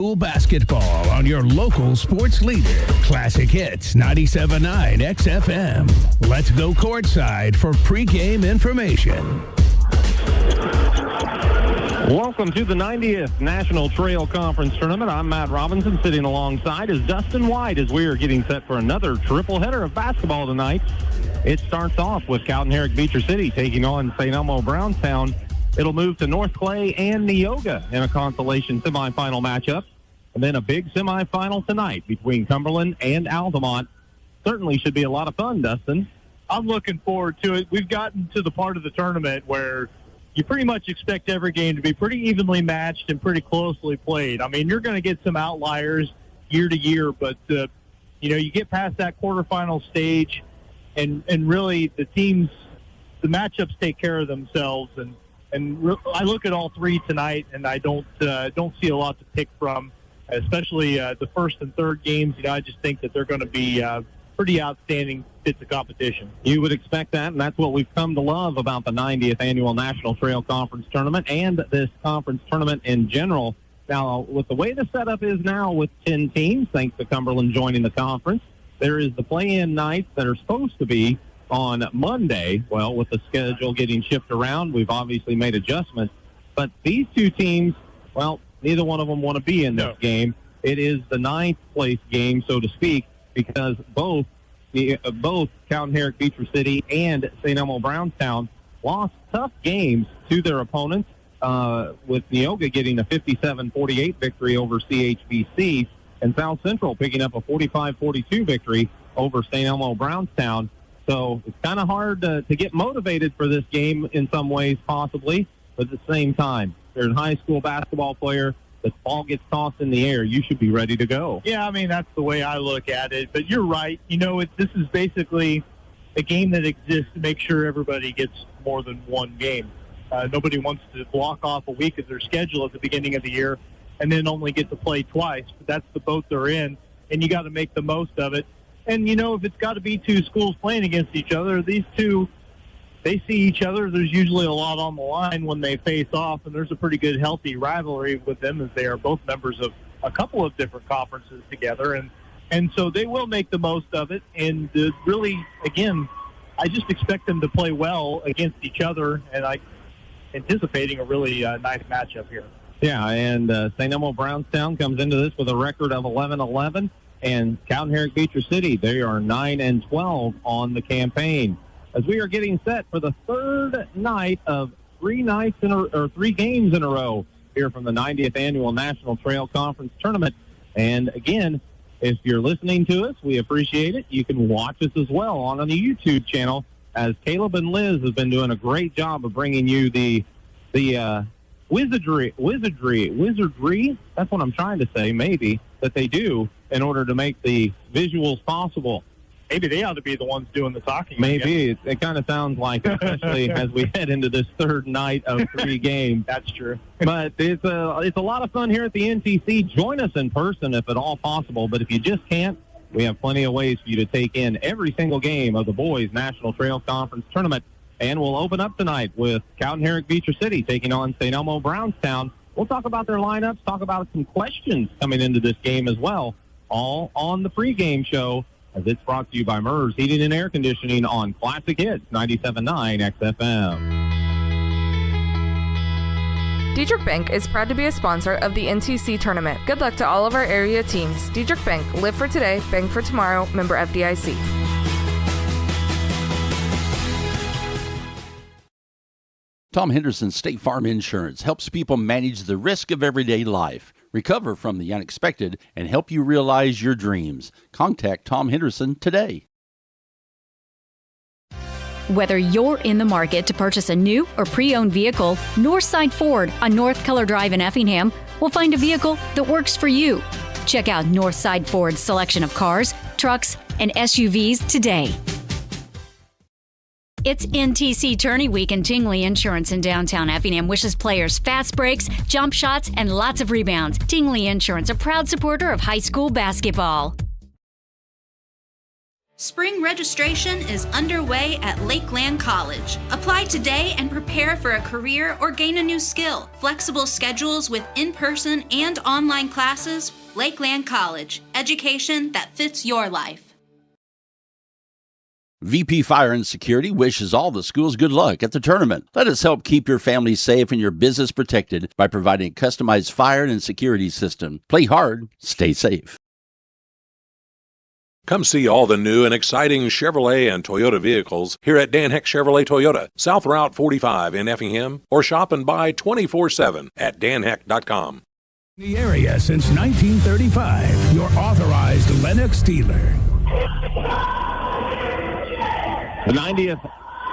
School basketball on your local sports leader. Classic Hits 97.9 XFM. Let's go courtside for pregame information. Welcome to the 90th National Trail Conference Tournament. I'm Matt Robinson. Sitting alongside is Dustin White as we are getting set for another triple header of basketball tonight. It starts off with Cowden, Herrick, Beecher City taking on St. Elmo, Brownstown. It'll move to North Clay and Neoga in a consolation semifinal matchup. And then a big semifinal tonight between Cumberland and Altamont. Certainly should be a lot of fun, Dustin. I'm looking forward to it. We've gotten to the part of the tournament where you pretty much expect every game to be pretty evenly matched and pretty closely played. I mean, you're going to get some outliers year to year, but, you get past that quarterfinal stage, and really the teams, the matchups take care of themselves. And I look at all three tonight, and I don't see a lot to pick from, especially the first and third games. I just think that they're going to be pretty outstanding bits of competition. You would expect that, and that's what we've come to love about the 90th Annual National Trail Conference Tournament and this conference tournament in general. Now, with the way the setup is now with 10 teams, thanks to Cumberland joining the conference, there is the play-in nights that are supposed to be on Monday. Well, with the schedule getting shifted around, we've obviously made adjustments. But these two teams, well, neither one of them want to be in this game. It is the ninth place game, so to speak, because both Cowden, Herrick, Beecher City, and St. Elmo, Brownstown lost tough games to their opponents, with Neoga getting a 57-48 victory over CHBC, and South Central picking up a 45-42 victory over St. Elmo, Brownstown. So it's kind of hard to get motivated for this game in some ways, possibly, but at the same time, if you're a high school basketball player, the ball gets tossed in the air, you should be ready to go. Yeah, I mean, that's the way I look at it. But you're right. This is basically a game that exists to make sure everybody gets more than one game. Nobody wants to block off a week of their schedule at the beginning of the year and then only get to play twice. But that's the boat they're in, and you got to make the most of it. And, if it's got to be two schools playing against each other, these two, they see each other. There's usually a lot on the line when they face off, and there's a pretty good, healthy rivalry with them as they are both members of a couple of different conferences together. And so they will make the most of it. And really, again, I just expect them to play well against each other, and I'm anticipating a really nice matchup here. Yeah, and St. Elmo Brownstown comes into this with a record of 11-11, and Cowden, Herrick, Beecher City, they are 9-12 on the campaign. As we are getting set for the third night of three games in a row here from the 90th Annual National Trail Conference Tournament. And again, if you're listening to us, we appreciate it. You can watch us as well on the YouTube channel, as Caleb and Liz have been doing a great job of bringing you the wizardry, that's what I'm trying to say, maybe, that they do in order to make the visuals possible. Maybe they ought to be the ones doing the talking. Maybe. It kind of sounds like, especially as we head into this third night of three games. That's true. But it's a lot of fun here at the NTC. Join us in person if at all possible. But if you just can't, we have plenty of ways for you to take in every single game of the Boys National Trail Conference Tournament. And we'll open up tonight with Cowden, Herrick, Beecher City taking on St. Elmo, Brownstown. We'll talk about their lineups, talk about some questions coming into this game as well, all on the pregame show, as it's brought to you by MERS Heating and Air Conditioning on Classic Hits 97.9 XFM. Diedrich Bank is proud to be a sponsor of the NTC tournament. Good luck to all of our area teams. Diedrich Bank, live for today, bank for tomorrow, member FDIC. Tom Henderson State Farm Insurance helps people manage the risk of everyday life, recover from the unexpected, and help you realize your dreams. Contact Tom Henderson today. Whether you're in the market to purchase a new or pre-owned vehicle, Northside Ford on North Keller Drive in Effingham will find a vehicle that works for you. Check out Northside Ford's selection of cars, trucks, and SUVs today. It's NTC Tourney Week, and Tingley Insurance in downtown Effingham wishes players fast breaks, jump shots, and lots of rebounds. Tingley Insurance, a proud supporter of high school basketball. Spring registration is underway at Lakeland College. Apply today and prepare for a career or gain a new skill. Flexible schedules with in-person and online classes. Lakeland College. Education that fits your life. VP Fire and Security wishes all the schools good luck at the tournament. Let us help keep your family safe and your business protected by providing a customized fire and security system. Play hard, stay safe. Come see all the new and exciting Chevrolet and Toyota vehicles here at Dan Heck Chevrolet Toyota, South Route 45 in Effingham, or shop and buy 24/7 at danheck.com. The area since 1935, your authorized Lennox dealer. The 90th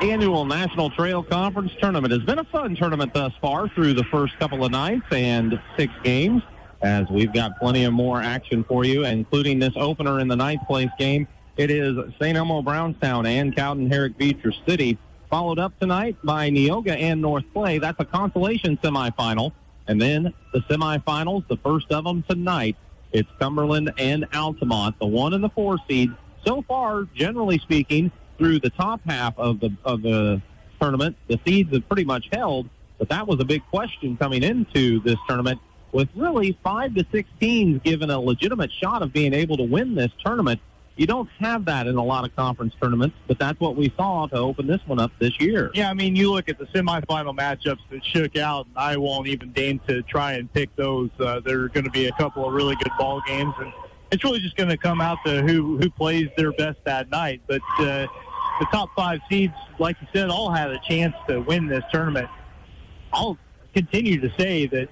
Annual National Trail Conference Tournament has been a fun tournament thus far through the first couple of nights and 6 games, as we've got plenty of more action for you, including this opener in the 9th place game. It is St. Elmo Brownstown and Cowden Herrick Beecher City, followed up tonight by Neoga and North Clay. That's a consolation semifinal. And then the semifinals, the first of them tonight, it's Cumberland and Altamont, the 1 and the 4 seed. So far, generally speaking, through the top half of the tournament, the seeds have pretty much held, but that was a big question coming into this tournament, with really 5 to 6 teams given a legitimate shot of being able to win this tournament. You don't have that in a lot of conference tournaments, but that's what we saw to open this one up this year. Yeah, I mean, you look at the semifinal matchups that shook out, and I won't even deign to try and pick those. There are going to be a couple of really good ball games, and it's really just going to come out to who plays their best that night. But the top 5 seeds, like you said, all had a chance to win this tournament. I'll continue to say that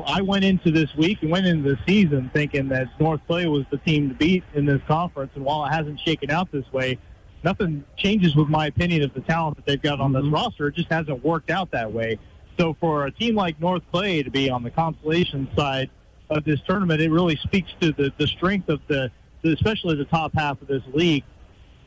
I went into this week and went into the season thinking that North Clay was the team to beat in this conference, and while it hasn't shaken out this way, nothing changes with my opinion of the talent that they've got on this roster. It just hasn't worked out that way. So for a team like North Clay to be on the consolation side of this tournament, it really speaks to the strength of especially the top half of this league.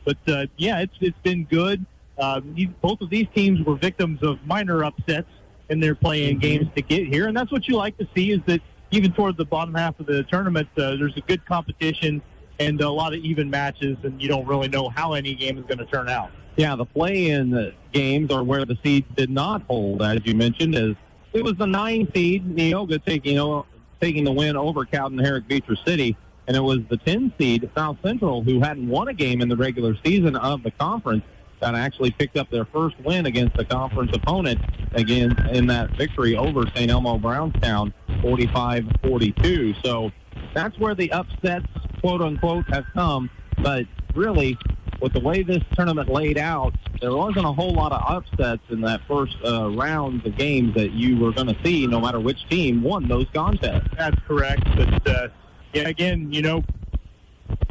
But, yeah, it's been good. Both of these teams were victims of minor upsets in their playing games to get here, and that's what you like to see, is that even toward the bottom half of the tournament, there's a good competition and a lot of even matches, and you don't really know how any game is going to turn out. Yeah, the play-in games are where the seeds did not hold, as you mentioned, as it was the 9 seed, Neoga taking the win over Cowden Herrick Beecher City, and it was the 10 seed, South Central, who hadn't won a game in the regular season of the conference, that actually picked up their first win against the conference opponent, again in that victory over St. Elmo Brownstown, 45-42. So that's where the upsets, quote-unquote, have come. But really, with the way this tournament laid out, there wasn't a whole lot of upsets in that first round of games that you were going to see, no matter which team won those contests. That's correct. But, yeah, again,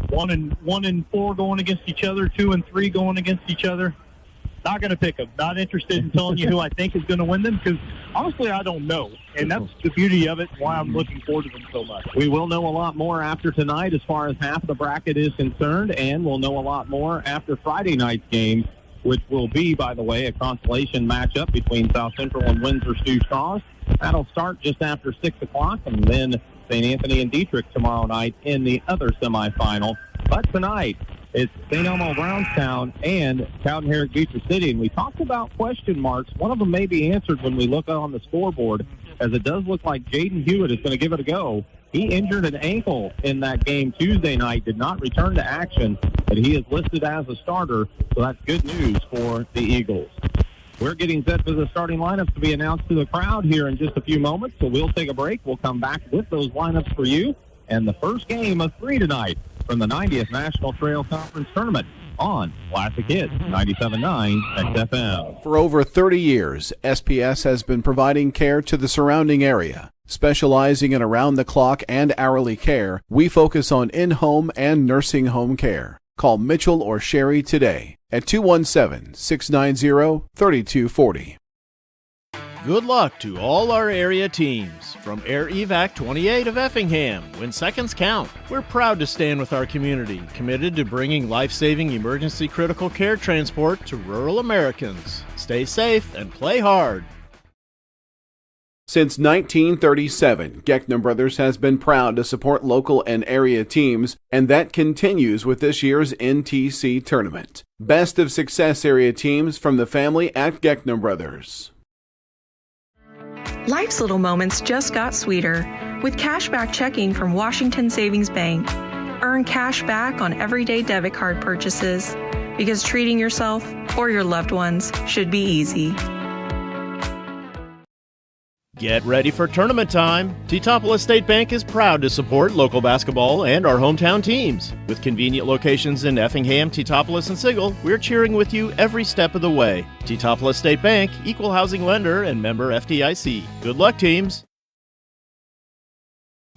1 and 4 going against each other, 2 and 3 going against each other. Not going to pick them. Not interested in telling you who I think is going to win them, because honestly, I don't know. And that's the beauty of it, why I'm looking forward to them so much. We will know a lot more after tonight as far as half of the bracket is concerned, and we'll know a lot more after Friday night's game, which will be, by the way, a consolation matchup between South Central and Windsor Stu Straws. That'll start just after 6 o'clock, and then St. Anthony and Dietrich tomorrow night in the other semifinal. But tonight, it's St. Elmo Brownstown and Cowden Herrick Beecher City. And we talked about question marks. One of them may be answered when we look on the scoreboard, as it does look like Jaden Hewitt is going to give it a go. He injured an ankle in that game Tuesday night, did not return to action, but he is listed as a starter, so that's good news for the Eagles. We're getting set for the starting lineups to be announced to the crowd here in just a few moments, so we'll take a break. We'll come back with those lineups for you, and the first game of 3 tonight from the 90th National Trail Conference Tournament on Classic Hits 97.9 XFM. For over 30 years, SPS has been providing care to the surrounding area. Specializing in around-the-clock and hourly care, we focus on in-home and nursing home care. Call Mitchell or Sherry today at 217-690-3240. Good luck to all our area teams. From Air Evac 28 of Effingham, when seconds count, we're proud to stand with our community, committed to bringing life-saving emergency critical care transport to rural Americans. Stay safe and play hard. Since 1937, Geckner Brothers has been proud to support local and area teams, and that continues with this year's NTC tournament. Best of Success area teams from the family at Geckner Brothers. Life's little moments just got sweeter with cashback checking from Washington Savings Bank. Earn cash back on everyday debit card purchases because treating yourself or your loved ones should be easy. Get ready for tournament time. T-Topple State Bank is proud to support local basketball and our hometown teams. With convenient locations in Effingham, T-Topple, and Sigel, we're cheering with you every step of the way. T-Topple State Bank, equal housing lender and member FDIC. Good luck, teams.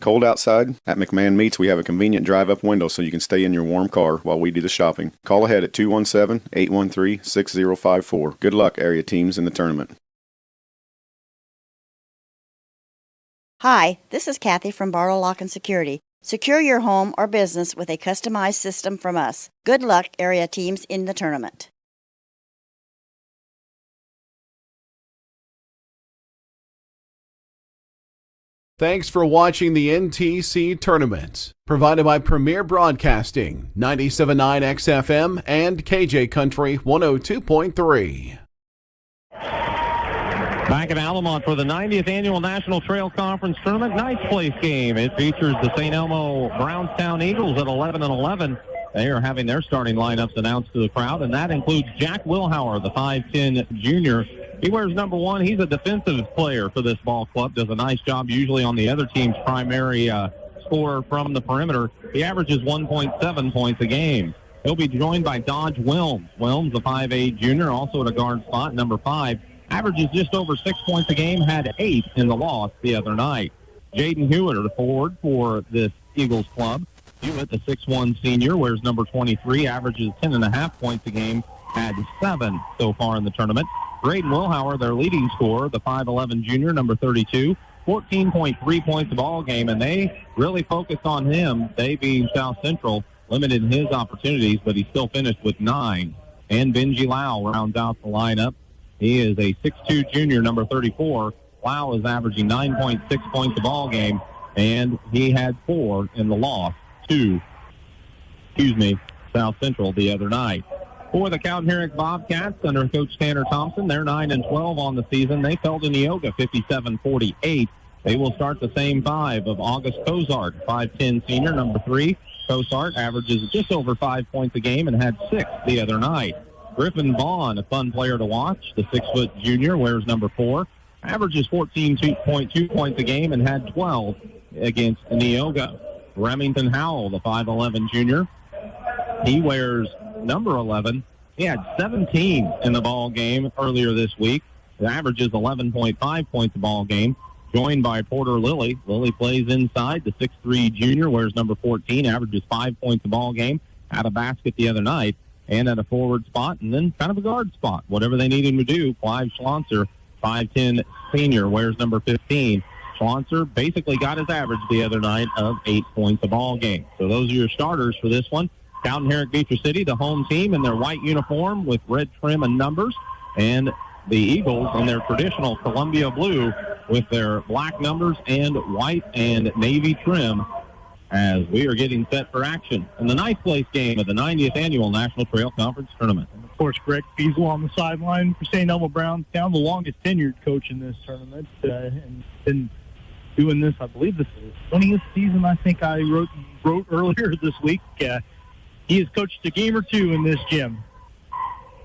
Cold outside? At McMahon Meats, we have a convenient drive-up window so you can stay in your warm car while we do the shopping. Call ahead at 217-813-6054. Good luck, area teams, in the tournament. Hi, this is Kathy from Barlow Lock and Security. Secure your home or business with a customized system from us. Good luck, area teams, in the tournament. Thanks for watching the NTC Tournament, provided by Premier Broadcasting, 97.9 XFM and KJ Country 102.3. Back at Altamont for the 90th Annual National Trail Conference Tournament Ninth Place game. It features the St. Elmo Brownstown Eagles at 11-11. They are having their starting lineups announced to the crowd, and that includes Jack Wilhauer, the 5'10 junior. He wears number 1. He's a defensive player for this ball club, does a nice job usually on the other team's primary scorer from the perimeter. He averages 1.7 points a game. He'll be joined by Dodge Wilms. Wilms, the 5'8 junior, also at a guard spot, number 5. Averages just over 6 points a game, had 8 in the loss the other night. Jaden Hewitt, the forward for this Eagles club. Hewitt, the 6'1 senior, wears number 23, averages 10.5 points a game, had 7 so far in the tournament. Braden Wilhauer, their leading scorer, the 5'11 junior, number 32, 14.3 points a ball game, and they really focused on him. They, being South Central, limited his opportunities, but he still finished with 9. And Benji Lau rounds out the lineup. He is a 6'2 junior, number 34. Lau is averaging 9.6 points a ball game, and he had 4 in the loss to, South Central the other night. For the Cowden Herrick Bobcats under Coach Tanner Thompson, they're 9-12 on the season. They fell to Neoga 57-48. They will start the same 5 of August Cozart, 5'10 senior, number 3. Cozart averages just over 5 points a game and had 6 the other night. Griffin Vaughn, a fun player to watch, the 6' junior, wears number 4, averages 14.2 points a game and had 12 against Neoga. Remington Howell, the 5'11 junior, he wears number 11. He had 17 in the ball game earlier this week. It averages 11.5 points a ball game. Joined by Porter Lilly. Lilly plays inside. The 6'3 junior wears number 14, averages 5 points a ball game. Had a basket the other night and at a forward spot and then kind of a guard spot. Whatever they need him to do. Clive Schlonser, 5'10 senior, wears number 15. Schlonser basically got his average the other night of 8 points a ball game. So those are your starters for this one. Cowden Herrick Beecher City, the home team in their white uniform with red trim and numbers, and the Eagles in their traditional Columbia blue with their black numbers and white and navy trim as we are getting set for action in the ninth place game of the 90th Annual National Trail Conference Tournament. And of course, Greg Fiesel on the sideline for St. Elmo Brownstown, the longest tenured coach in this tournament, and been doing this, I believe this is the 20th season, I think I wrote earlier this week. He has coached a game or 2 in this gym.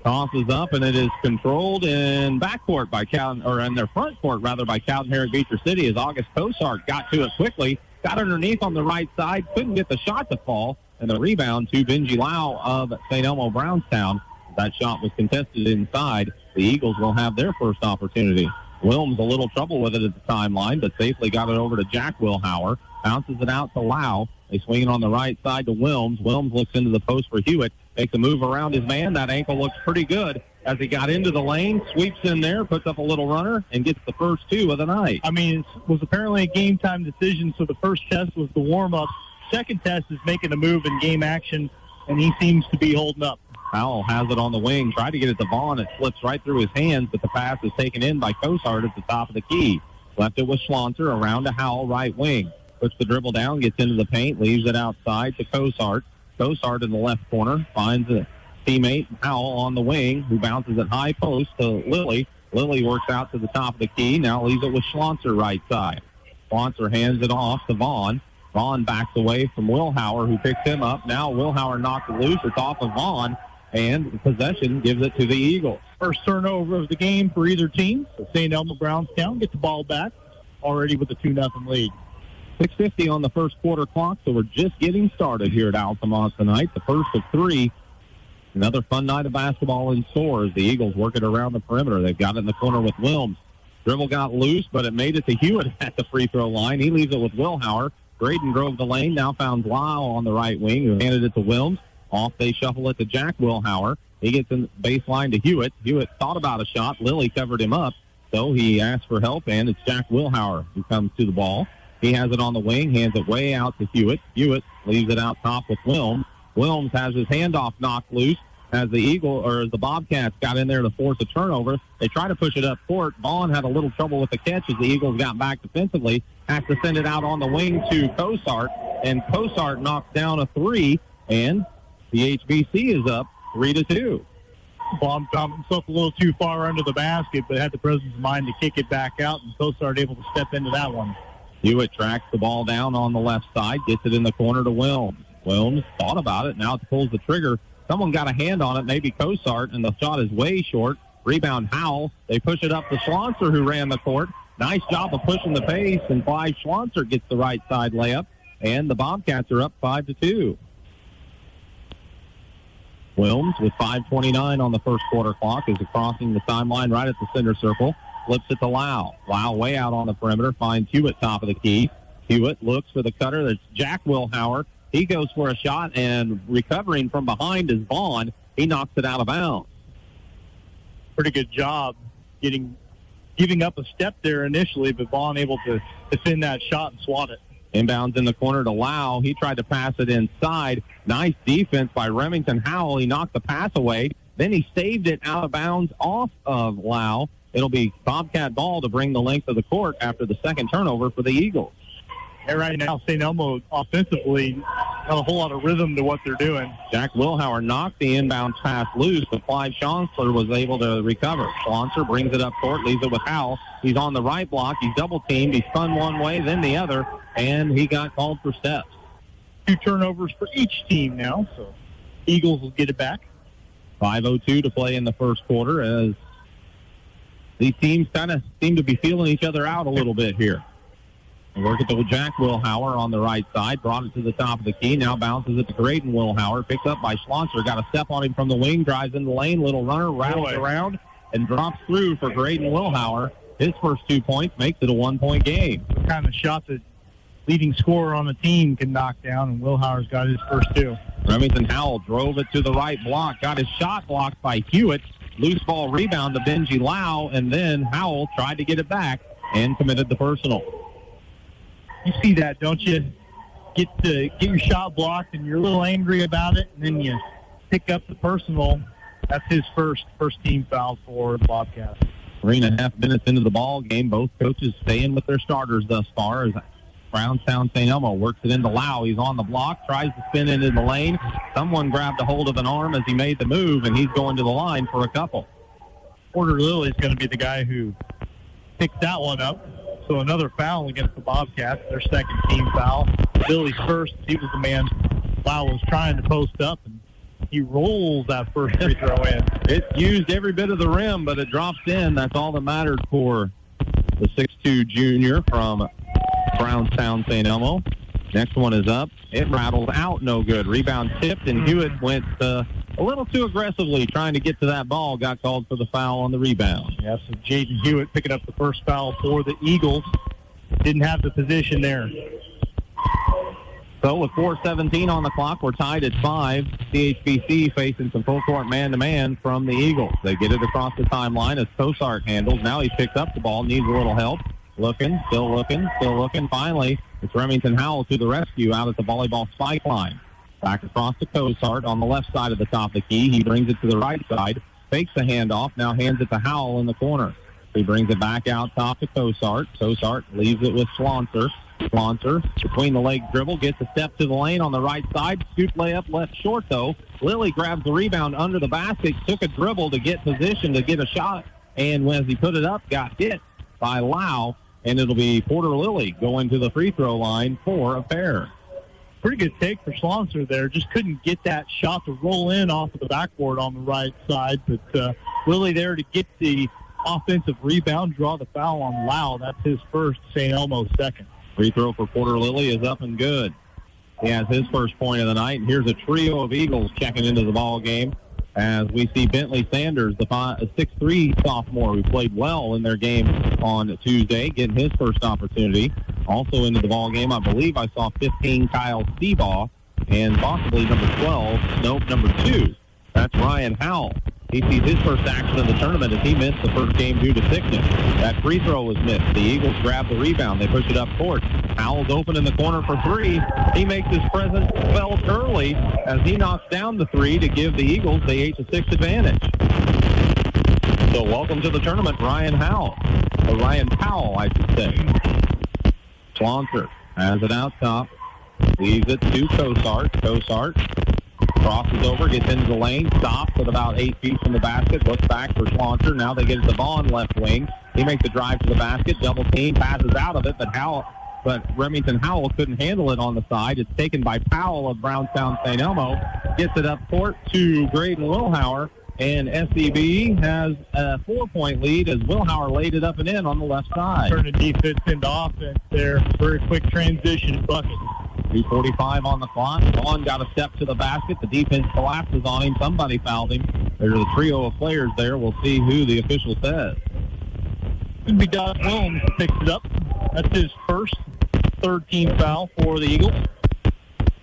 Toss is up, and it is controlled in backcourt by Cowden, or in their front court, rather, by Cowden Herrick Beecher City as August Cosart got to it quickly, got underneath on the right side, couldn't get the shot to fall, and the rebound to Benji Lau of St. Elmo Brownstown. That shot was contested inside. The Eagles will have their first opportunity. Wilms a little trouble with it at the timeline, but safely got it over to Jack Wilhauer. Bounces it out to Lau. They swing it on the right side to Wilms. Wilms looks into the post for Hewitt. Makes a move around his man. That ankle looks pretty good as he got into the lane, sweeps in there, puts up a little runner, and gets the first 2 of the night. I mean, it was apparently a game-time decision, so the first test was the warm-up. Second test is making a move in game action, and he seems to be holding up. Powell has it on the wing, tried to get it to Vaughn. It slips right through his hands, but the pass is taken in by Cosart at the top of the key. Left it with Schlonzer, around to Howell, right wing. Puts the dribble down, gets into the paint, leaves it outside to Cosart. Cosart in the left corner finds a teammate, Howell, on the wing, who bounces at high post to Lilly. Lilly works out to the top of the key, now leaves it with Schlonzer right side. Schlonzer hands it off to Vaughn. Vaughn backs away from Wilhauer, who picks him up. Now Wilhauer knocks it loose. It's off of Vaughn, and possession gives it to the Eagles. First turnover of the game for either team. So St. Elmo Brownstown get the ball back, already with a 2-0 lead. 6:50 on the first quarter clock, so we're just getting started here at Altamont tonight. The first of three. Another fun night of basketball in store as the Eagles work it around the perimeter. They've got it in the corner with Wilms. Dribble got loose, but it made it to Hewitt at the free throw line. He leaves it with Wilhauer. Braden drove the lane, now found Lau on the right wing, who handed it to Wilms. Off they shuffle it to Jack Wilhauer. He gets in the baseline to Hewitt. Hewitt thought about a shot. Lilly covered him up, so he asked for help, and it's Jack Wilhauer who comes to the ball. He has it on the wing, hands it way out to Hewitt. Hewitt leaves it out top with Wilms. Wilms has his handoff knocked loose as the Bobcats got in there to force a turnover. They try to push it up court. Vaughn had a little trouble with the catch as the Eagles got back defensively. Has to send it out on the wing to Cosart, and Cosart knocks down a three, and the HBC is up 3-2. Baum found himself a little too far under the basket, but had the presence of mind to kick it back out, and Cosart able to step into that one. Hewitt tracks the ball down on the left side, gets it in the corner to Wilms. Wilms thought about it, now it pulls the trigger. Someone got a hand on it, maybe Cosart, and the shot is way short. Rebound Howell. They push it up to Schlonzer, who ran the court. Nice job of pushing the pace, and Clive Schlonzer gets the right side layup, and the Bobcats are up 5-2. Wilms, with 5:29 on the first quarter clock, is crossing the timeline right at the center circle. Flips it to Lau. Lau way out on the perimeter, finds Hewitt top of the key. Hewitt looks for the cutter. That's Jack Wilhauer. He goes for a shot, and recovering from behind is Vaughn. He knocks it out of bounds. Pretty good job giving up a step there initially, but Vaughn able to defend that shot and swat it. Inbounds in the corner to Lau. He tried to pass it inside. Nice defense by Remington Howell. He knocked the pass away. Then he saved it out of bounds off of Lau. It'll be Bobcat ball to bring the length of the court after the second turnover for the Eagles. And right now, St. Elmo offensively got a whole lot of rhythm to what they're doing. Jack Wilhauer knocked the inbound pass loose, but Clive Schlonzer was able to recover. Schlonzer brings it up court, leaves it with Howell. He's on the right block. He's double-teamed. He's spun one way, then the other, and he got called for steps. 2 turnovers for each team now, so Eagles will get it back. 5:02 to play in the first quarter as these teams kind of seem to be feeling each other out a little bit here. Work it to Jack Wilhauer on the right side. Brought it to the top of the key. Now bounces it to Graydon Wilhauer. Picked up by Schlonzer. Got a step on him from the wing. Drives in the lane. Little runner. Rattles around and drops through for Graydon Wilhauer. His first 2 points makes it a 1-point game. The kind of shot that leading scorer on the team can knock down, and Wilhauer's got his first 2. Remington Howell drove it to the right block. Got his shot blocked by Hewitt. Loose ball rebound to Benji Lau, and then Howell tried to get it back and committed the personal. You see that, don't you? Get your shot blocked, and you're a little angry about it, and then you pick up the personal. That's his first team foul for the Bobcats. 3.5 minutes into the ball game, both coaches staying with their starters thus far as Brownstown St. Elmo works it into Lau. He's on the block, tries to spin into the lane. Someone grabbed a hold of an arm as he made the move, and he's going to the line for a couple. Porter Lilly's going to be the guy who picked that one up. So another foul against the Bobcats, their second team foul. Lilly's first, he was the man Lau was trying to post up, and he rolls that first free throw in. It used every bit of the rim, but it drops in. That's all that mattered for the 6'2 junior from Brownstown St. Elmo. Next one is up. It rattles out, no good. Rebound tipped, and Hewitt went a little too aggressively trying to get to that ball. Got called for the foul on the rebound. Yeah, so Jaden Hewitt picking up the first foul for the Eagles. Didn't have the position there. So with 4:17 on the clock, we're tied at 5. CHBC facing some full court man-to-man from the Eagles. They get it across the timeline as Cosart handles. Now he picks up the ball, needs a little help. Looking, still looking. Finally, it's Remington Howell to the rescue out at the volleyball spike line. Back across to Cosart on the left side of the top of the key. He brings it to the right side, fakes the handoff, now hands it to Howell in the corner. He brings it back out top to Cosart. Cosart leaves it with Schlonser. Schlonser, between the leg dribble, gets a step to the lane on the right side. Scoop layup left short, though. Lilly grabs the rebound under the basket, took a dribble to get position to get a shot, and as he put it up, got hit by Lau, and it'll be Porter Lilly going to the free throw line for a pair. Pretty good take for Schlonser there. Just couldn't get that shot to roll in off of the backboard on the right side, but Lilly there to get the offensive rebound, draw the foul on Lau. That's his first, St. Elmo's second. Free throw for Porter Lilly is up and good. He has his first point of the night. And here's a trio of Eagles checking into the ball game as we see Bentley Sanders, the 6'3 sophomore who played well in their game on Tuesday, getting his first opportunity. Also into the ball game, I believe I saw 15 Kyle Seabaugh and possibly number 2. That's Ryan Howell. He sees his first action of the tournament as he missed the first game due to sickness. That free throw was missed. The Eagles grab the rebound. They push it up court. Howell's open in the corner for three. He makes his presence felt early as he knocks down the three to give the Eagles the 8-6 advantage. So welcome to the tournament, Ryan Howell. Or Ryan Powell, I should say. Schlonser has it out top. Leaves it to Cosart. Cosart crosses over, gets into the lane, stops at about 8 feet from the basket, looks back for Schlonser. Now they get it to Vaughn left wing. He makes a drive to the basket, double team, passes out of it, but Remington Howell couldn't handle it on the side. It's taken by Powell of Brownstown St. Elmo. Gets it up court to Graydon Wilhauer, and SEB has a 4-point lead as Wilhauer laid it up and in on the left side. Turning defense into offense there. Very quick transition bucket. 2:45 on the clock. Vaughn got a step to the basket. The defense collapses on him. Somebody fouled him. There's a trio of players there. We'll see who the official says. Could be Doc Williams picks it up. That's his first third-team foul for the Eagles.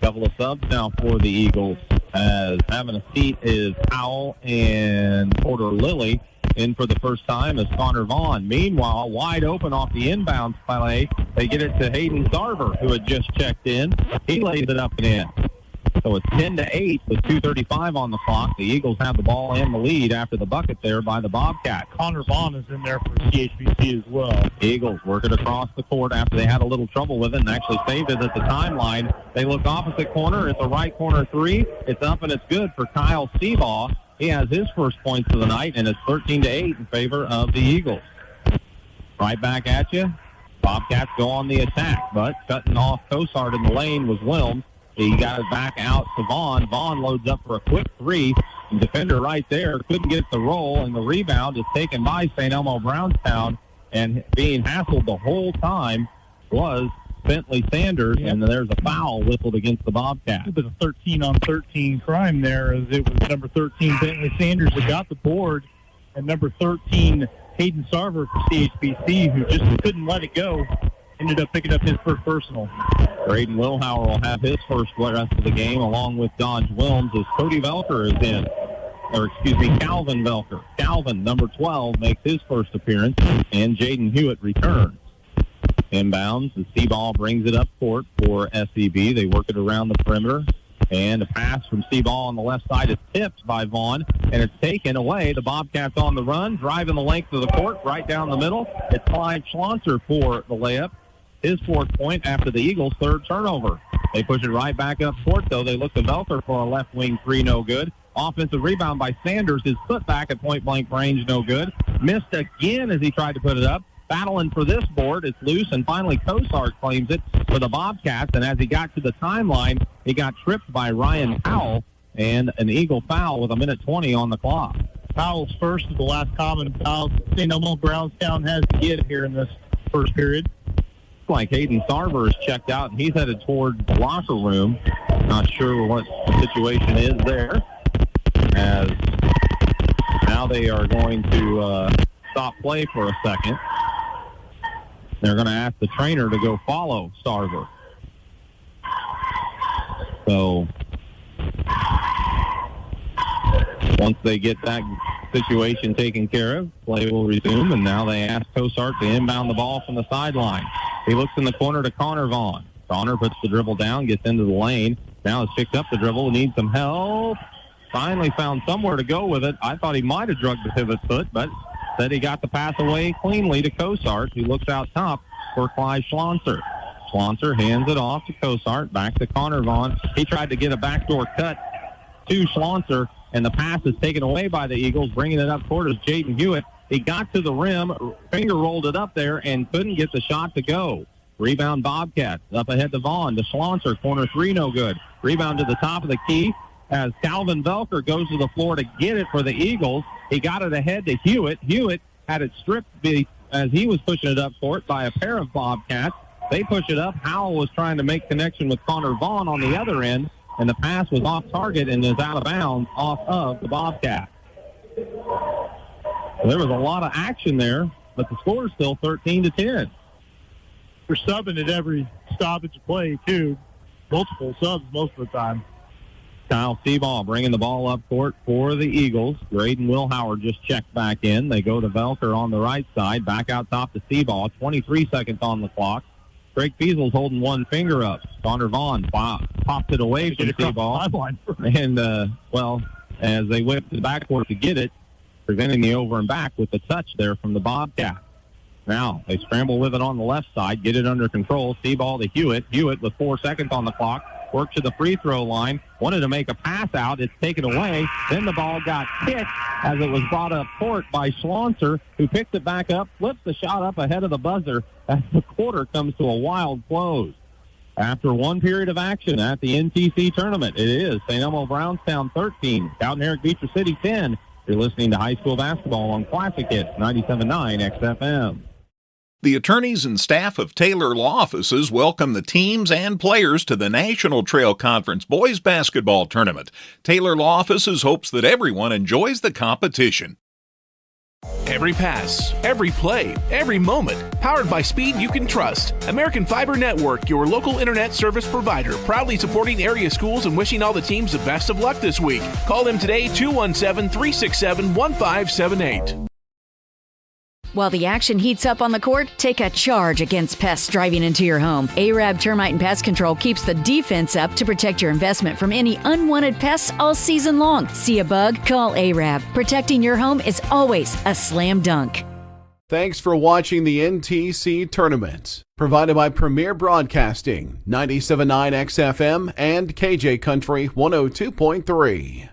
Couple of subs now for the Eagles. As having a seat is Powell and Porter Lilly. In for the first time is Connor Vaughn. Meanwhile, wide open off the inbounds play, they get it to Hayden Sarver, who had just checked in. He lays it up and in. So it's 10-8 with 2:35 on the clock. The Eagles have the ball and the lead after the bucket there by the Bobcats. Connor Vaughn is in there for CHBC as well. Eagles work it across the court after they had a little trouble with it and actually saved it at the timeline. They look opposite corner. It's a right corner three. It's up and it's good for Kyle Seabaugh. He has his first points of the night, and it's 13-8 in favor of the Eagles. Right back at you. Bobcats go on the attack, but cutting off Cosart in the lane was Wilms. He got it back out to Vaughn. Vaughn loads up for a quick three. And defender right there couldn't get the roll, and the rebound is taken by St. Elmo Brownstown, and being hassled the whole time was Bentley Sanders, and there's a foul whistled against the Bobcats. A bit of 13-on-13 crime there, as it was number 13 Bentley Sanders that got the board, and number 13 Hayden Sarver for CHBC, who just couldn't let it go, ended up picking up his first personal. Graydon Wilhauer will have his first rest of the game, along with Dodge Wilms, as Cody Velker is in. Calvin Velker. Calvin, number 12, makes his first appearance, and Jaden Hewitt returns. Inbounds, the Seabaugh brings it up court for SEB. They work it around the perimeter, and a pass from Seabaugh on the left side is tipped by Vaughn, and it's taken away. The Bobcats on the run, driving the length of the court, right down the middle. It's Clyde Schlonser for the layup. His fourth point after the Eagles' third turnover. They push it right back up court, though. They look to Velker for a left wing three, no good. Offensive rebound by Sanders. His foot back at point-blank range, no good. Missed again as he tried to put it up. Battling for this board, it's loose, and finally Cosart claims it for the Bobcats, and as he got to the timeline, he got tripped by Ryan Powell, and an Eagle foul with 1:20 on the clock. Powell's first of the last common foul St. Elmo Brownstown has to get here in this first period. Looks like Hayden Sarver is checked out, and he's headed toward the locker room. Not sure what the situation is there, as now they are going to stop play for a second. They're going to ask the trainer to go follow Sarver. So once they get that situation taken care of, play will resume, and now they ask Cosart to inbound the ball from the sideline. He looks in the corner to Connor Vaughn. Connor puts the dribble down, gets into the lane. Now has picked up the dribble, needs some help. Finally found somewhere to go with it. I thought he might have drugged the pivot foot, but Said he got the pass away cleanly to Cosart, who looks out top for Clyde Schlonser. Schlonser hands it off to Cosart, back to Connor Vaughn. He tried to get a backdoor cut to Schlonser, and the pass is taken away by the Eagles. Bringing it up toward us, Jaden Hewitt. He got to the rim, finger rolled it up there, and couldn't get the shot to go. Rebound Bobcats. Up ahead to Vaughn. To Schlonser. Corner three, no good. Rebound to the top of the key as Calvin Velker goes to the floor to get it for the Eagles. He got it ahead to Hewitt. Hewitt had it stripped as he was pushing it up court by a pair of Bobcats. They push it up. Howell was trying to make connection with Connor Vaughn on the other end, and the pass was off target and is out of bounds off of the Bobcats. There was a lot of action there, but the score is still 13-10. They're subbing at every stoppage of play, too. Multiple subs most of the time. Kyle Seaball bringing the ball up court for the Eagles. Graydon Wilhauer just checked back in. They go to Velker on the right side. Back out top to Seaball. 23 seconds on the clock. Craig Fiesel's holding one finger up. Connor Vaughn popped it away from Seaball. And, as they went to the backcourt to get it, preventing the over and back with the touch there from the Bobcats. Now they scramble with it on the left side, get it under control. Seaball to Hewitt. Hewitt with 4 seconds on the clock. Worked to the free throw line. Wanted to make a pass out. It's taken away. Then the ball got kicked as it was brought up court by Schlonser, who picked it back up, flips the shot up ahead of the buzzer as the quarter comes to a wild close. After one period of action at the NTC tournament, it is St. Elmo Brownstown 13, Cowden Herrick Beecher City 10. You're listening to high school basketball on Classic Hits 97.9 XFM. The attorneys and staff of Taylor Law Offices welcome the teams and players to the National Trail Conference Boys Basketball Tournament. Taylor Law Offices hopes that everyone enjoys the competition. Every pass, every play, every moment, powered by speed you can trust. American Fiber Network, your local internet service provider, proudly supporting area schools and wishing all the teams the best of luck this week. Call them today, 217-367-1578. While the action heats up on the court, take a charge against pests driving into your home. Arab Termite and Pest Control keeps the defense up to protect your investment from any unwanted pests all season long. See a bug? Call Arab. Protecting your home is always a slam dunk. Thanks for watching the NTC Tournament. Provided by Premier Broadcasting, 97.9 XFM and KJ Country 102.3.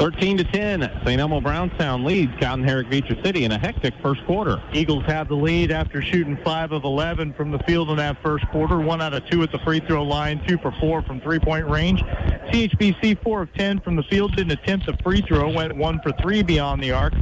13-10, St. Elmo Brownstown leads Cowden Herrick Beecher City in a hectic first quarter. Eagles have the lead after shooting 5 of 11 from the field in that first quarter. 1 out of 2 at the free throw line, 2 for 4 from three-point range. CHBC 4 of 10 from the field, didn't attempt a free throw, went 1 for 3 beyond the arc.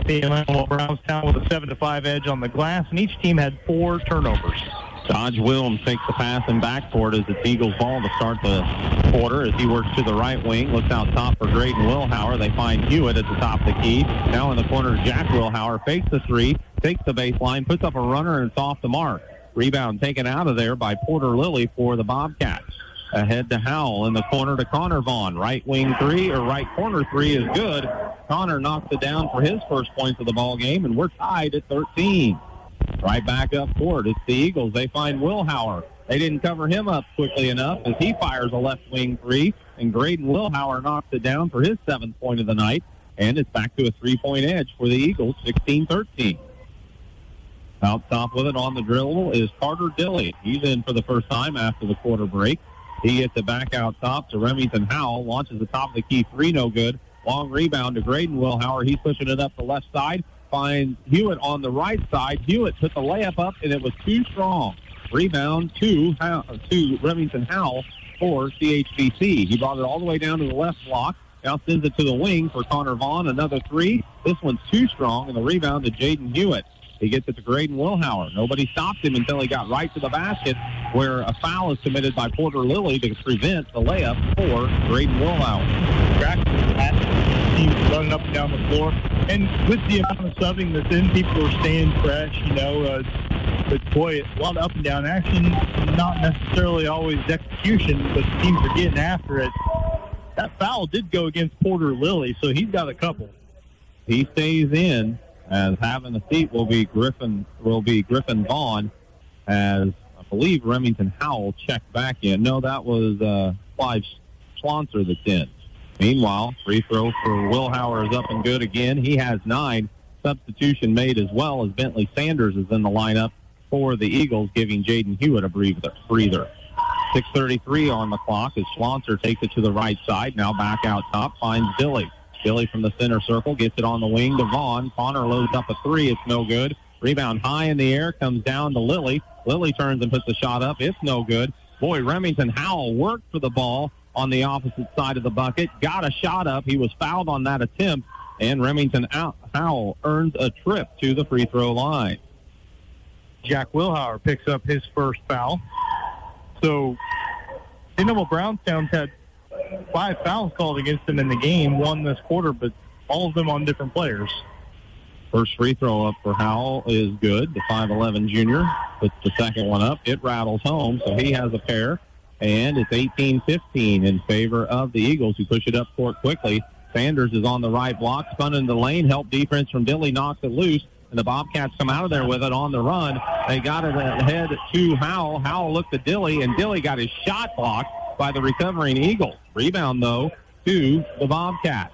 St. Elmo Brownstown with a 7-5 edge on the glass, and each team had 4 turnovers. Dodge Williams takes the pass in backcourt as it's Eagles ball to start the quarter as he works to the right wing, looks out top for Graydon Wilhauer. They find Hewitt at the top of the key. Now in the corner, Jack Wilhauer fakes the three, takes the baseline, puts up a runner, and it's off the mark. Rebound taken out of there by Porter Lilly for the Bobcats. Ahead to Howell in the corner to Connor Vaughn. Right wing three or right corner three is good. Connor knocks it down for his first points of the ball game, and we're tied at 13. Right back up court. It's the Eagles. They find Wilhauer. They didn't cover him up quickly enough as he fires a left wing three, and Graydon Wilhauer knocks it down for his 7th point of the night, and it's back to a 3-point edge for the Eagles, 16-13. Out top with it on the dribble is Carter Dilley. He's in for the first time after the quarter break. He gets it back out top to Remington Howell, launches the top of the key three, no good. Long rebound to Graydon Wilhauer. He's pushing it up the left side. Finds Hewitt on the right side. Hewitt put the layup up, and it was too strong. Rebound to Remington Howell for CHBC. He brought it all the way down to the left block. Now sends it to the wing for Connor Vaughn. Another three. This one's too strong, and the rebound to Jaden Hewitt. He gets it to Graydon Wilhauer. Nobody stopped him until he got right to the basket, where a foul is committed by Porter Lilly to prevent the layup for Graydon Wilhauer. Teams running up and down the floor. And with the amount of subbing that's in, people are staying fresh, but boy, a lot of up and down action, not necessarily always execution, but teams are getting after it. That foul did go against Porter Lilly, so he's got a couple. He stays in, as having the seat will be Griffin Vaughn, as I believe Remington Howell checked back in. No, that was Clive Schlonser that's in. Meanwhile, free throw for Wilhauer is up and good again. He has 9. Substitution made as well as Bentley Sanders is in the lineup for the Eagles, giving Jaden Hewitt a breather. 6:33 on the clock as Schlonser takes it to the right side. Now back out top, finds Dilly. Dilly from the center circle, gets it on the wing to Vaughn. Connor loads up a 3. It's no good. Rebound high in the air, comes down to Lilly. Lilly turns and puts the shot up. It's no good. Boy, Remington Howell worked for the ball on the opposite side of the bucket. Got a shot up. He was fouled on that attempt, and Remington Howell earns a trip to the free throw line. Jack Wilhauer picks up his first foul. So, Brownstown's had 5 fouls called against them in the game, 1 this quarter, but all of them on different players. First free throw up for Howell is good. The 5'11 junior puts the second one up. It rattles home, so he has a pair. And it's 18-15 in favor of the Eagles, who push it up court quickly. Sanders is on the right block, spun into the lane, help defense from Dilly, knocks it loose, and the Bobcats come out of there with it on the run. They got it ahead to Howell. Howell looked at Dilly, and Dilly got his shot blocked by the recovering Eagles. Rebound, though, to the Bobcats.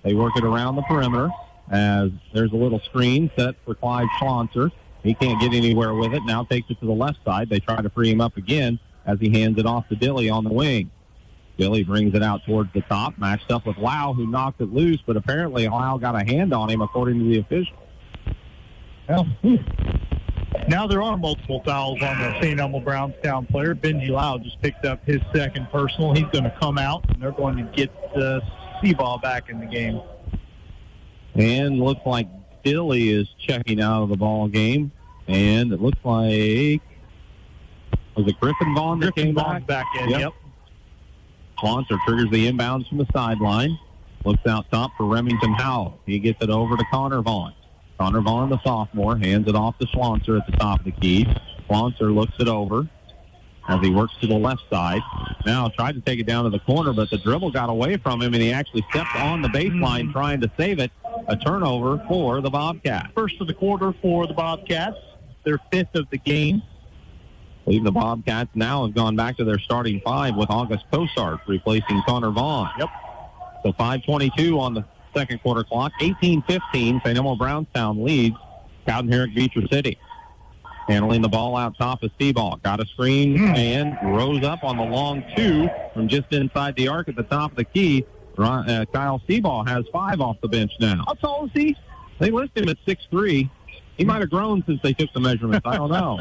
They work it around the perimeter as there's a little screen set for Clive Schlonser. He can't get anywhere with it. Now takes it to the left side. They try to free him up again as he hands it off to Dilly on the wing. Dilly brings it out towards the top, matched up with Lau, who knocked it loose, but apparently Lau got a hand on him, according to the official. Well, now there are multiple fouls on the St. Elmo Brownstown player. Benji Lau just picked up his second personal. He's going to come out, and they're going to get the C-ball back in the game. And looks like Dilly is checking out of the ball game. And it looks like, was it Griffin Vaughn that came back in? Yep. Schlonser triggers the inbounds from the sideline. Looks out top for Remington Howell. He gets it over to Connor Vaughn. Connor Vaughn, the sophomore, hands it off to Schlonser at the top of the key. Schlonser looks it over as he works to the left side. Now tried to take it down to the corner, but the dribble got away from him, and he actually stepped on the baseline trying to save it. A turnover for the Bobcats. First of the quarter for the Bobcats. Their 5th of the game. I believe the Bobcats now have gone back to their starting 5 with August Cosart replacing Connor Vaughn. Yep. So 5:22 on the second quarter clock. 18-15, St. Elmo Brownstown leads Cowden, Herrick, Beecher City. Handling the ball out top is Seaball. Got a screen and rose up on the long 2 from just inside the arc at the top of the key. Kyle Seaball has 5 off the bench now. How tall is he? They list him at 6'3". He might have grown since they took the measurements. I don't know.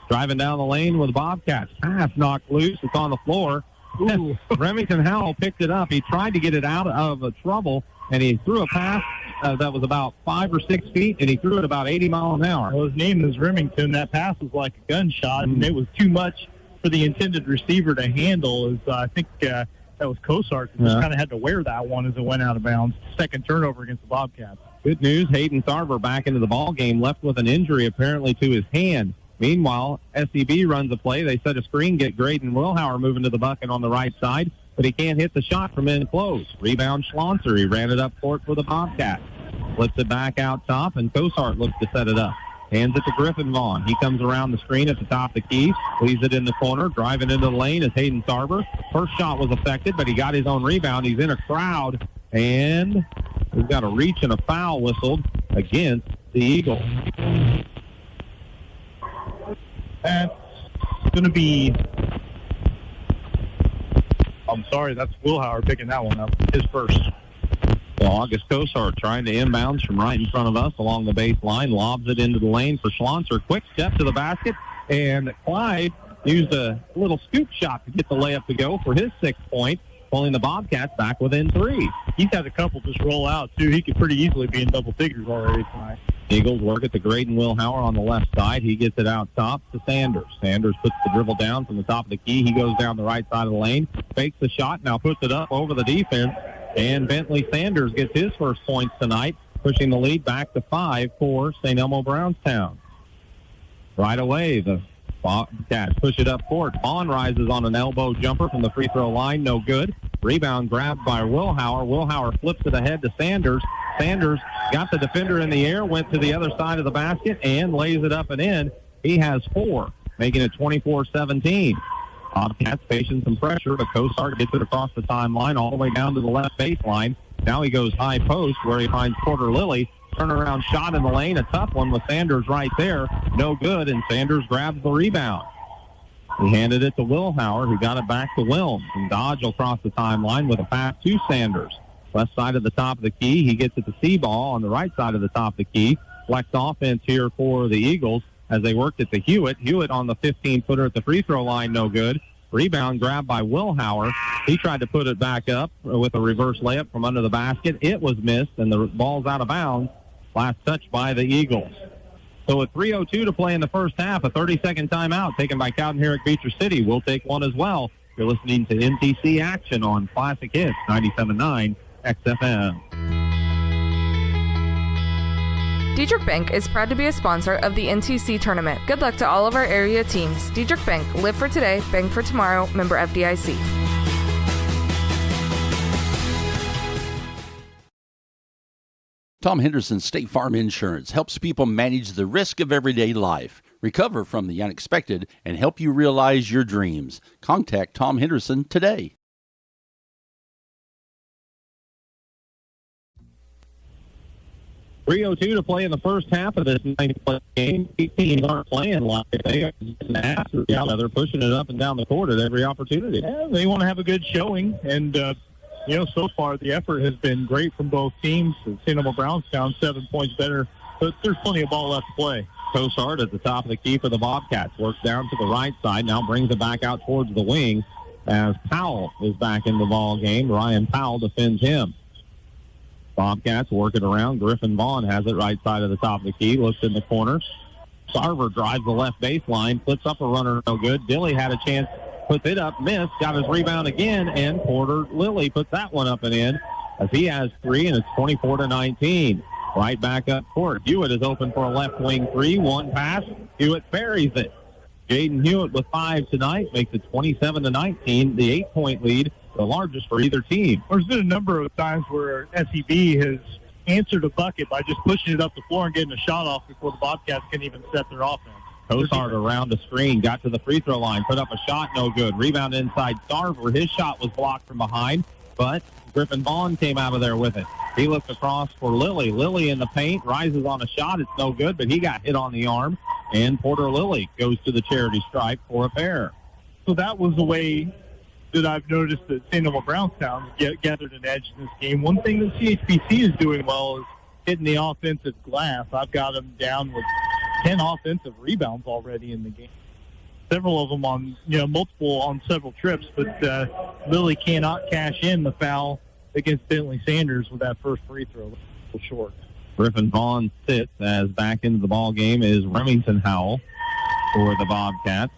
Driving down the lane with the Bobcats. Pass knocked loose. It's on the floor. Remington Howell picked it up. He tried to get it out of trouble, and he threw a pass that was about 5 or 6 feet, and he threw it about 80 miles an hour. Well, his name is Remington. That pass was like a gunshot, and it was too much for the intended receiver to handle. I think that was Cosart who just kind of had to wear that one as it went out of bounds. Second turnover against the Bobcats. Good news, Hayden Sarver back into the ball game, left with an injury apparently to his hand. Meanwhile, SEB runs a play. They set a screen, get Graydon Wilhauer moving to the bucket on the right side, but he can't hit the shot from in close. Rebound Schlonser. He ran it up court for the Bobcats. Flips it back out top, and Cosart looks to set it up. Hands it to Griffin Vaughn. He comes around the screen at the top of the key, leaves it in the corner, driving into the lane is Hayden Sarver. First shot was affected, but he got his own rebound. He's in a crowd, and we've got a reach and a foul whistled against the Eagles. That's going to be, I'm sorry, that's Wilhauer picking that one up, his first. So August Cosart trying to inbounds from right in front of us along the baseline, lobs it into the lane for Schlonser. Quick step to the basket, and Clyde used a little scoop shot to get the layup to go for his 6th point, pulling the Bobcats back within 3. He's had a couple just roll out, too. He could pretty easily be in double figures already tonight. Eagles work at the Graydon Wilhauer on the left side. He gets it out top to Sanders. Sanders puts the dribble down from the top of the key. He goes down the right side of the lane, fakes the shot, now puts it up over the defense. And Bentley Sanders gets his first points tonight, pushing the lead back to 5 for St. Elmo Brownstown. Right away, the Bobcats push it up court. Vaughn rises on an elbow jumper from the free throw line. No good. Rebound grabbed by Wilhauer. Wilhauer flips it ahead to Sanders. Sanders got the defender in the air, went to the other side of the basket, and lays it up and in. He has 4. making it 24-17. Bobcats facing some pressure, but Cosart gets it across the timeline all the way down to the left baseline. Now he goes high post where he finds Porter Lilly. Turnaround shot in the lane, a tough one with Sanders right there. No good, and Sanders grabs the rebound. He handed it to Wilhauer, who got it back to Wilms. And Dodge will cross the timeline with a pass to Sanders. Left side of the top of the key. He gets it to Seaball on the right side of the top of the key. Flex offense here for the Eagles as they worked it to Hewitt. Hewitt on the 15-footer at the free throw line, no good. Rebound grabbed by Wilhauer. He tried to put it back up with a reverse layup from under the basket. It was missed, and the ball's out of bounds. Last touch by the Eagles. So with 3:02 to play in the first half, a 30-second timeout taken by Cowden, Herrick, Beecher City. We'll take one as well. You're listening to NTC Action on Classic Hits 97.9 XFM. Diedrich Bank is proud to be a sponsor of the NTC tournament. Good luck to all of our area teams. Diedrich Bank, live for today, bank for tomorrow, member FDIC. Tom Henderson State Farm Insurance helps people manage the risk of everyday life, recover from the unexpected, and help you realize your dreams. Contact Tom Henderson today. .302 to play in the first half of this ninth game. These teams aren't playing like they are. They're pushing it up and down the court at every opportunity. Yeah, they want to have a good showing, and so far the effort has been great from both teams. St. Elmo Brownstown 7 points better, but there's plenty of ball left to play. Cosart at the top of the key for the Bobcats. Works down to the right side, now brings it back out towards the wing as Powell is back in the ball game. Ryan Powell defends him. Bobcats work it around. Griffin Vaughn has it right side of the top of the key. Looks in the corner. Sarver drives the left baseline. Flips up a runner. No good. Dilly had a chance. Puts it up. Missed. Got his rebound again. And Porter Lilly puts that one up and in as he has three, and it's 24-19. Right back up court. Hewitt is open for a left wing three. One pass. Hewitt buries it. Jaden Hewitt with 5 tonight makes it 27-19. The 8-point lead, the largest for either team. There's been a number of times where SEB has answered a bucket by just pushing it up the floor and getting a shot off before the Bobcats can even set their offense. Cosart around the screen, got to the free throw line, put up a shot, no good. Rebound inside Sarver. His shot was blocked from behind, but Griffin Vaughn came out of there with it. He looks across for Lilly. Lilly in the paint, rises on a shot. It's no good, but he got hit on the arm, and Porter Lilly goes to the charity stripe for a pair. So that was the way that I've noticed that St. Elmo Brownstown gathered an edge in this game. One thing that CHBC is doing well is hitting the offensive glass. I've got them down with 10 offensive rebounds already in the game. Several of them on, multiple on several trips, but Lilly cannot cash in the foul against Bentley Sanders with that first free throw. A little short. Griffin Vaughn sits as back into the ball game is Remington Howell for the Bobcats.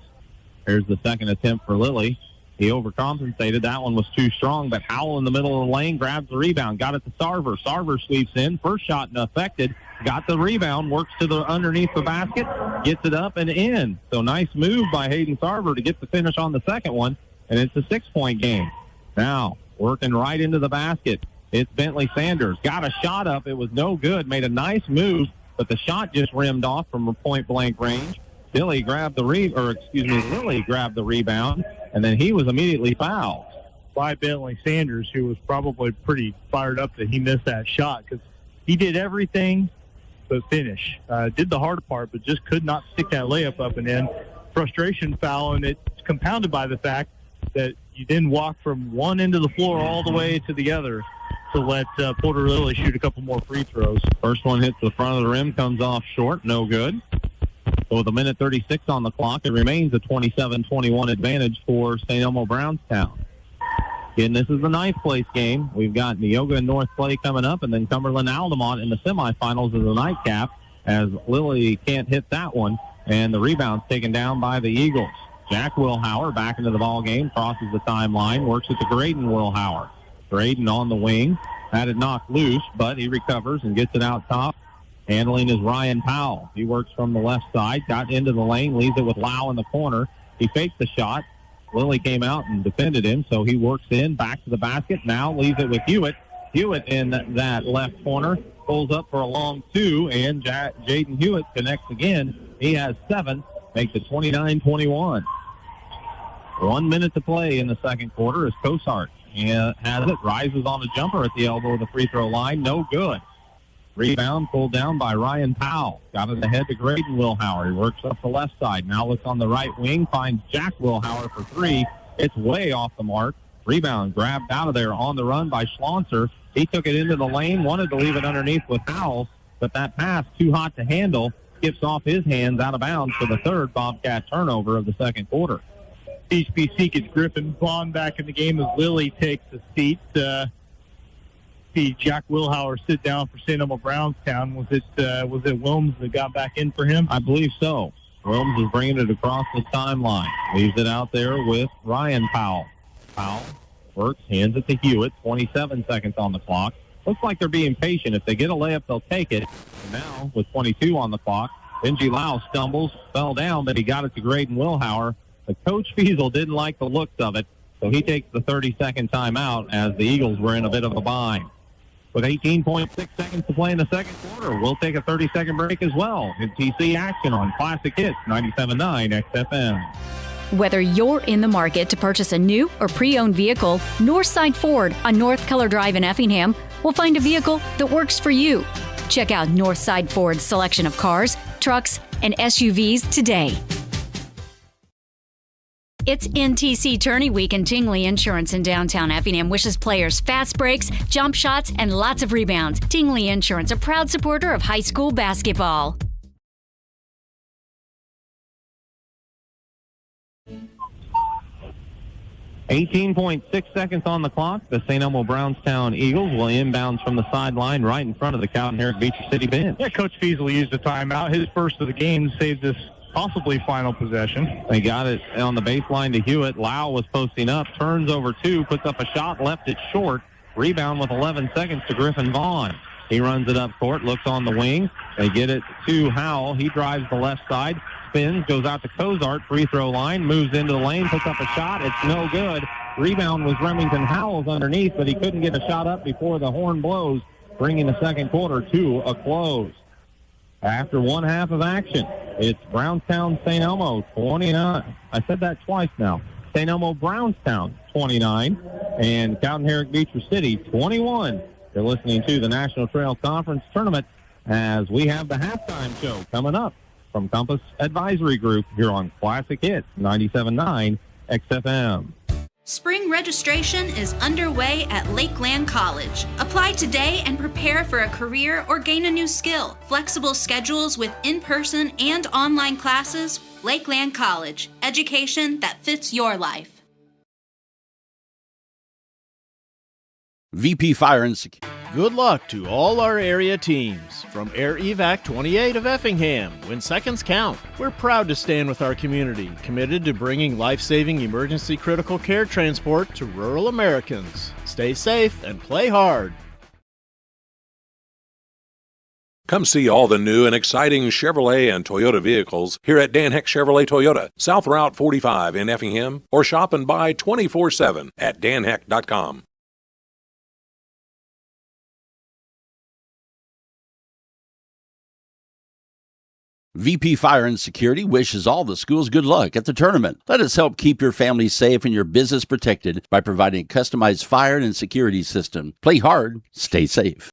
Here's the second attempt for Lilly. He overcompensated. That one was too strong, but Howell in the middle of the lane grabs the rebound. Got it to Sarver. Sarver sweeps in. First shot unaffected. Got the rebound. Works to the underneath the basket. Gets it up and in. So nice move by Hayden Sarver to get the finish on the second one, and it's a 6-point game. Now, working right into the basket. It's Bentley Sanders. Got a shot up. It was no good. Made a nice move, but the shot just rimmed off from point-blank range. Lilly grabbed the rebound, and then he was immediately fouled by Bentley Sanders, who was probably pretty fired up that he missed that shot because he did everything but finish. Did the hard part, but just could not stick that layup up and in. Frustration foul, and it's compounded by the fact that you didn't walk from one end of the floor all the way to the other to let Porter Lilly shoot a couple more free throws. First one hits the front of the rim, comes off short, no good. So with a minute 36 on the clock, it remains a 27-21 advantage for St. Elmo Brownstown. Again, this is the 9th place game. We've got Neoga and North Clay coming up, and then Cumberland Altamont in the semifinals as a nightcap as Lilly can't hit that one, and the rebound's taken down by the Eagles. Jack Wilhauer back into the ball game, crosses the timeline, works it to Graydon Wilhauer. Graydon on the wing, had it knocked loose, but he recovers and gets it out top. Handling is Ryan Powell. He works from the left side, got into the lane, leaves it with Lau in the corner. He faked the shot. Lilly came out and defended him, so he works in, back to the basket. Now leaves it with Hewitt. Hewitt in that left corner, pulls up for a long two, and Jaden Hewitt connects again. He has 7, makes it 29-21. 1 minute to play in the second quarter as Cosart has it, rises on a jumper at the elbow of the free throw line. No good. Rebound pulled down by Ryan Powell. Got it ahead to Graydon Wilhauer. He works up the left side. Now looks on the right wing, finds Jack Wilhauer for three. It's way off the mark. Rebound grabbed out of there on the run by Schlonser. He took it into the lane, wanted to leave it underneath with Howell, but that pass, too hot to handle, skips off his hands out of bounds for the third Bobcat turnover of the second quarter. HBC gets Griffin Vaughn back in the game as Lilly takes a seat. See Jack Wilhauer sit down for St. Elmo Brownstown. Was it Wilms that got back in for him? I believe so. Wilms is bringing it across the timeline. Leaves it out there with Ryan Powell. Powell works, hands it to Hewitt. 27 seconds on the clock. Looks like they're being patient. If they get a layup, they'll take it. And now, with 22 on the clock, Benji Lau stumbles, fell down, but he got it to Graydon Wilhauer. But Coach Fiesel didn't like the looks of it, so he takes the 30-second timeout as the Eagles were in a bit of a bind. With 18.6 seconds to play in the second quarter, we'll take a 30-second break as well. NTC action on Classic Hits 97.9 XFM. Whether you're in the market to purchase a new or pre-owned vehicle, Northside Ford on North Keller Drive in Effingham will find a vehicle that works for you. Check out Northside Ford's selection of cars, trucks, and SUVs today. It's NTC Tourney Week, and Tingley Insurance in downtown Effingham wishes players fast breaks, jump shots, and lots of rebounds. Tingley Insurance, a proud supporter of high school basketball. .6 seconds on the clock. The St. Elmo Brownstown Eagles will inbounds from the sideline right in front of the Cowden Herrick Beecher City bench. Yeah, Coach Fiesel used the timeout. His first of the game saved this possibly final possession. They got it on the baseline to Hewitt. Lau was posting up, turns over two, puts up a shot, left it short. Rebound with 11 seconds to Griffin Vaughn. He runs it up court, looks on the wing. They get it to Howell. He drives the left side, spins, goes out to Cozart, free throw line, moves into the lane, puts up a shot. It's no good. Rebound was Remington Howell's underneath, but he couldn't get a shot up before the horn blows, bringing the second quarter to a close. After one half of action, it's Brownstown St. Elmo 29. I said that twice now. St. Elmo Brownstown 29 and Cowden Herrick Beecher City 21. You're listening to the National Trail Conference Tournament as we have the halftime show coming up from Compass Advisory Group here on Classic Hits 97.9 XFM. Spring registration is underway at Lakeland College. Apply today and prepare for a career or gain a new skill. Flexible schedules with in-person and online classes. Lakeland College. Education that fits your life. VP Fire and Security. Good luck to all our area teams. From Air Evac 28 of Effingham, when seconds count, we're proud to stand with our community, committed to bringing life-saving emergency critical care transport to rural Americans. Stay safe and play hard. Come see all the new and exciting Chevrolet and Toyota vehicles here at Dan Heck Chevrolet Toyota, South Route 45 in Effingham, or shop and buy 24/7 at danheck.com. VP Fire and Security wishes all the schools good luck at the tournament. Let us help keep your family safe and your business protected by providing a customized fire and security system. Play hard, stay safe.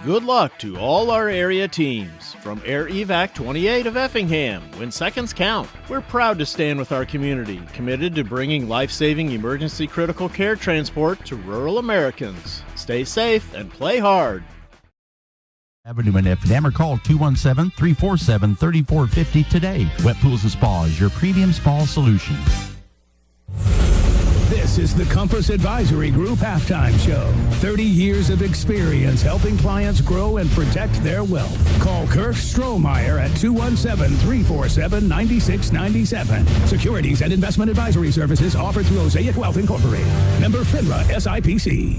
Good luck to all our area teams. From Air Evac 28 of Effingham, when seconds count, we're proud to stand with our community, committed to bringing life-saving emergency critical care transport to rural Americans. Stay safe and play hard. Avenue in Effingham, or call 217-347-3450 today. Wet Pools and Spa is your premium spa solution. This is the Compass Advisory Group Halftime Show. 30 years of experience helping clients grow and protect their wealth. Call Kirk Strohmeyer at 217-347-9697. Securities and investment advisory services offered through Osaic Wealth Incorporated. Member FINRA SIPC.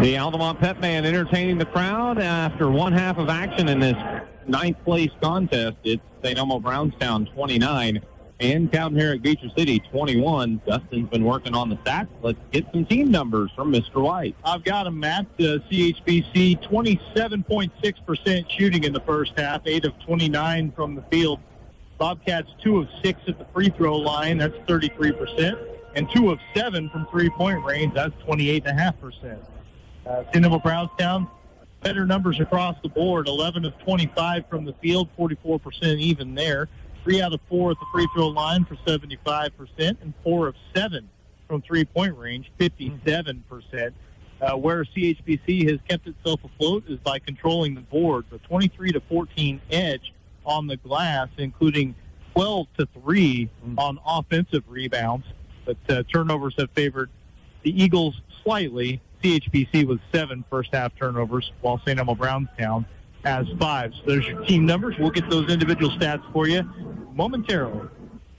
The Altamont Pep Band entertaining the crowd after one half of action in this ninth place contest. It's St. Elmo Brownstown 29 And Cowden, Herrick, Beecher City, 21. Dustin's been working on the stats. Let's get some team numbers from Mr. White. I've got them, Matt. CHBC, 27.6% shooting in the first half, 8 of 29 from the field. Bobcats, 2 of 6 at the free throw line. That's 33%. And 2 of 7 from three-point range. That's 28.5%. St. Elmo Brownstown, better numbers across the board. 11 of 25 from the field, 44% even there. 3 out of 4 at the free throw line for 75%, and 4 of 7 from three-point range, 57%. Where CHBC has kept itself afloat is by controlling the boards, a 23-14 edge on the glass, including 12-3 on offensive rebounds. But turnovers have favored the Eagles slightly. CHBC with 7 first-half turnovers, while St. Elmo Brownstown has 5. So there's your team numbers. We'll get those individual stats for you momentarily.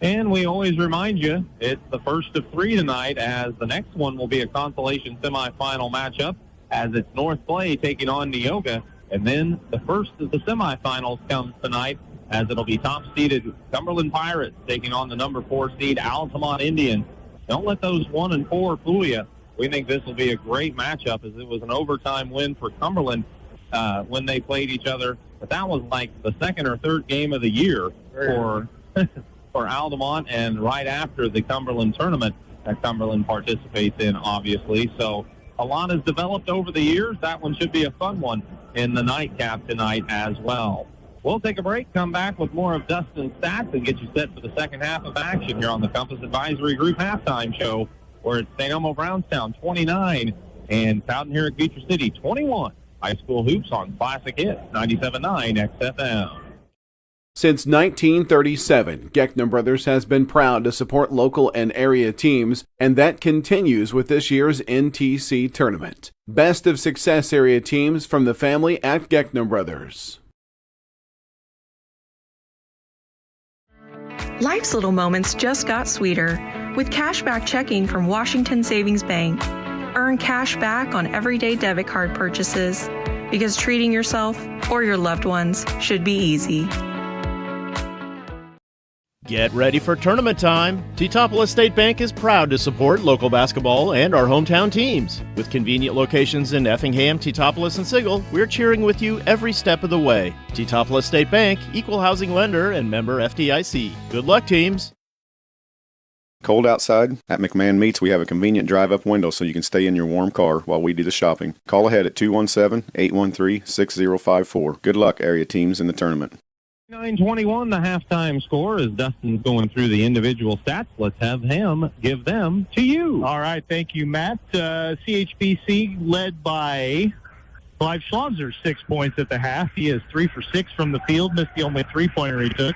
And we always remind you, it's the first of 3 tonight, as the next one will be a consolation semifinal matchup, as it's North Clay taking on Neoga. And then the first of the semifinals comes tonight, as it'll be top-seeded Cumberland Pirates taking on the number 4 seed Altamont Indians. Don't let those 1 and 4 fool you. We think this will be a great matchup, as it was an overtime win for Cumberland when they played each other. But that was like the second or third game of the year for Altamont, and right after the Cumberland tournament that Cumberland participates in, obviously. So a lot has developed over the years. That one should be a fun one in the nightcap tonight as well. We'll take a break, come back with more of Dustin's stats, and get you set for the second half of action here on the Compass Advisory Group Halftime Show, where it's St. Elmo Brownstown 29 and Cowden, Herrick, Beecher City 21. High school hoops on Classic Hits 97.9 XFM. Since 1937, Geckner Brothers has been proud to support local and area teams, and that continues with this year's NTC tournament. Best of Success area teams from the family at Geckner Brothers. Life's little moments just got sweeter with cashback checking from Washington Savings Bank. Earn cash back on everyday debit card purchases, because treating yourself or your loved ones should be easy. Get ready for tournament time. T-Topolis State Bank is proud to support local basketball and our hometown teams. With convenient locations in Effingham, T-Topolis, and Sigel, we're cheering with you every step of the way. T-Topolis State Bank, equal housing lender and member FDIC. Good luck, teams. Cold outside? At McMahon Meats, we have a convenient drive-up window so you can stay in your warm car while we do the shopping. Call ahead at 217-813-6054. Good luck, area teams, in the tournament. 9:21, the halftime score, as Dustin's going through the individual stats. Let's have him give them to you. All right, thank you, Matt. CHBC led by Clive Schlonzer, 6 points at the half. He is 3 for 6 from the field, missed the only three-pointer he took.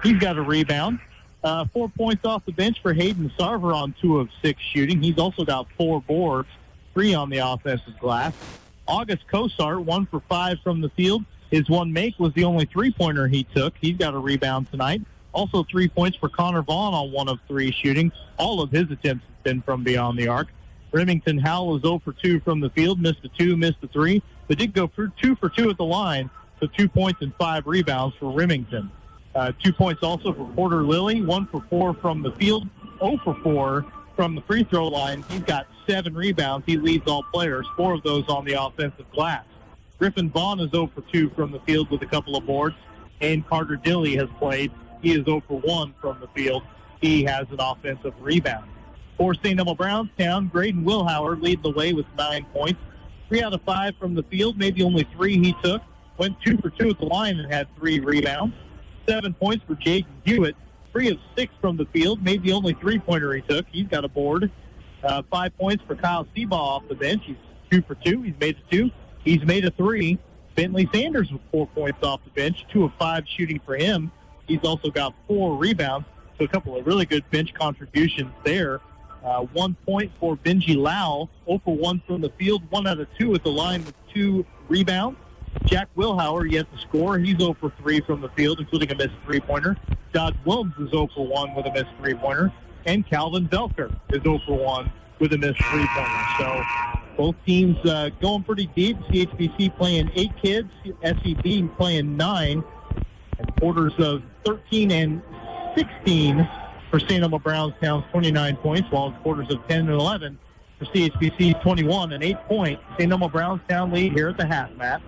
He's got a rebound. 4 points off the bench for Hayden Sarver on 2 of 6 shooting. He's also got 4 boards, 3 on the offensive glass. August Kosar, 1 for 5 from the field. His one make was the only three-pointer he took. He's got a rebound tonight. Also 3 points for Connor Vaughn on 1 of 3 shooting. All of his attempts have been from beyond the arc. Remington Howell was 0 for 2 from the field, missed a 2, missed a 3, but did go for 2 for 2 at the line, so 2 points and 5 rebounds for Remington. 2 points also for Porter Lilly, 1 for 4 from the field, 0 for 4 from the free throw line. He's got 7 rebounds. He leads all players, 4 of those on the offensive glass. Griffin Vaughn is 0 for 2 from the field with a couple of boards, and Carter Dilly has played. He is 0 for 1 from the field. He has an offensive rebound. For St. Elmo Brownstown, Graydon Wilhauer lead the way with 9 points. 3 out of 5 from the field, maybe only 3 he took. Went 2 for 2 at the line and had 3 rebounds. 7 points for Jaden Hewitt. 3 of 6 from the field, maybe only three-pointer he took. He's got a board. 5 points for Kyle Seabaugh off the bench. He's 2 for 2. He's made a 2. He's made a 3. Bentley Sanders with 4 points off the bench, 2 of 5 shooting for him. He's also got 4 rebounds, so a couple of really good bench contributions there. 1 point for Benji Lau, 0 for 1 from the field, 1 out of 2 at the line with 2 rebounds. Jack Wilhauer yet to score. He's 0 for 3 from the field, including a missed three-pointer. Dodd Williams is 0 for 1 with a missed three-pointer. And Calvin Velker is 0 for 1 with a missed three-pointer. So both teams going pretty deep. CHBC playing 8 kids, SEB playing 9. And quarters of 13 and 16 for St. Elmo Brownstown's 29 points, while it's quarters of 10 and 11 for CHBC's 21, an 8-point St. Elmo Brownstown lead here at the half, Matt.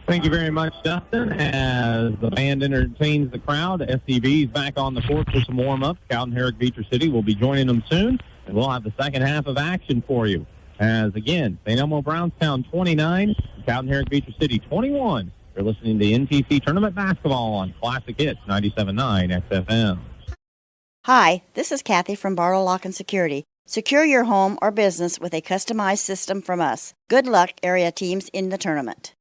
Thank you very much, Dustin. As the band entertains the crowd, SEB is back on the court for some warm-up. Cowden, Herrick, Beecher City will be joining them soon, and we'll have the second half of action for you. As, again, St. Elmo Brownstown 29, Cowden, Herrick, Beecher City 21. You're listening to NTC Tournament Basketball on Classic Hits 97.9 XFM. Hi, this is Kathy from Barlow Lock and Security. Secure your home or business with a customized system from us. Good luck, area teams, in the tournament.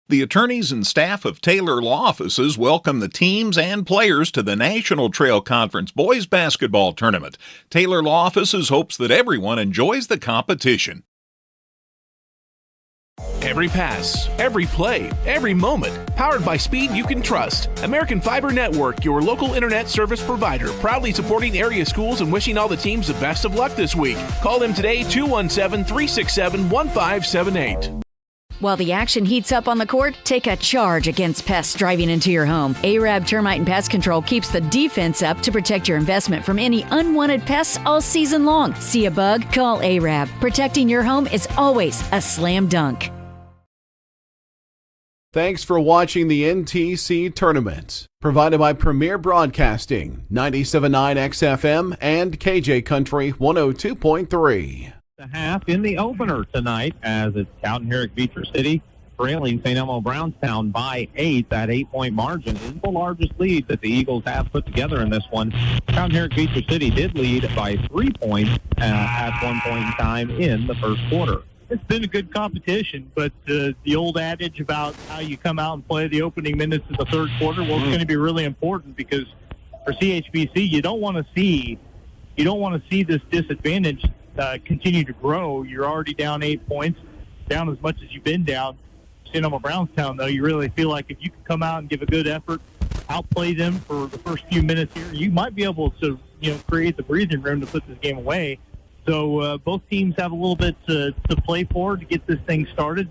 The attorneys and staff of Taylor Law Offices welcome the teams and players to the National Trail Conference Boys Basketball Tournament. Taylor Law Offices hopes that everyone enjoys the competition. Every pass, every play, every moment. Powered by speed you can trust. American Fiber Network, your local internet service provider. Proudly supporting area schools and wishing all the teams the best of luck this week. Call them today, 217-367-1578. While the action heats up on the court, take a charge against pests driving into your home. Arab Termite and Pest Control keeps the defense up to protect your investment from any unwanted pests all season long. See a bug? Call Arab. Protecting your home is always a slam dunk. Thanks for watching the NTC Tournament, provided by Premier Broadcasting, 97.9 XFM and KJ Country 102.3. The half in the opener tonight, as it's Cowden, Herrick, Beecher City trailing St. Elmo Brownstown by 8. That 8-point margin is the largest lead that the Eagles have put together in this one. Cowden, Herrick, Beecher City did lead by 3 points at one point in time in the first quarter. It's been a good competition, but the old adage about how you come out and play the opening minutes of the third quarter, well, it's going to be really important because for CHBC, you don't want to see this disadvantage continue to grow. You're already down 8 points, down as much as you've been down. St. Elmo Brownstown, though, you really feel like if you can come out and give a good effort, outplay them for the first few minutes here, you might be able to, create the breathing room to put this game away. So both teams have a little bit to play for to get this thing started.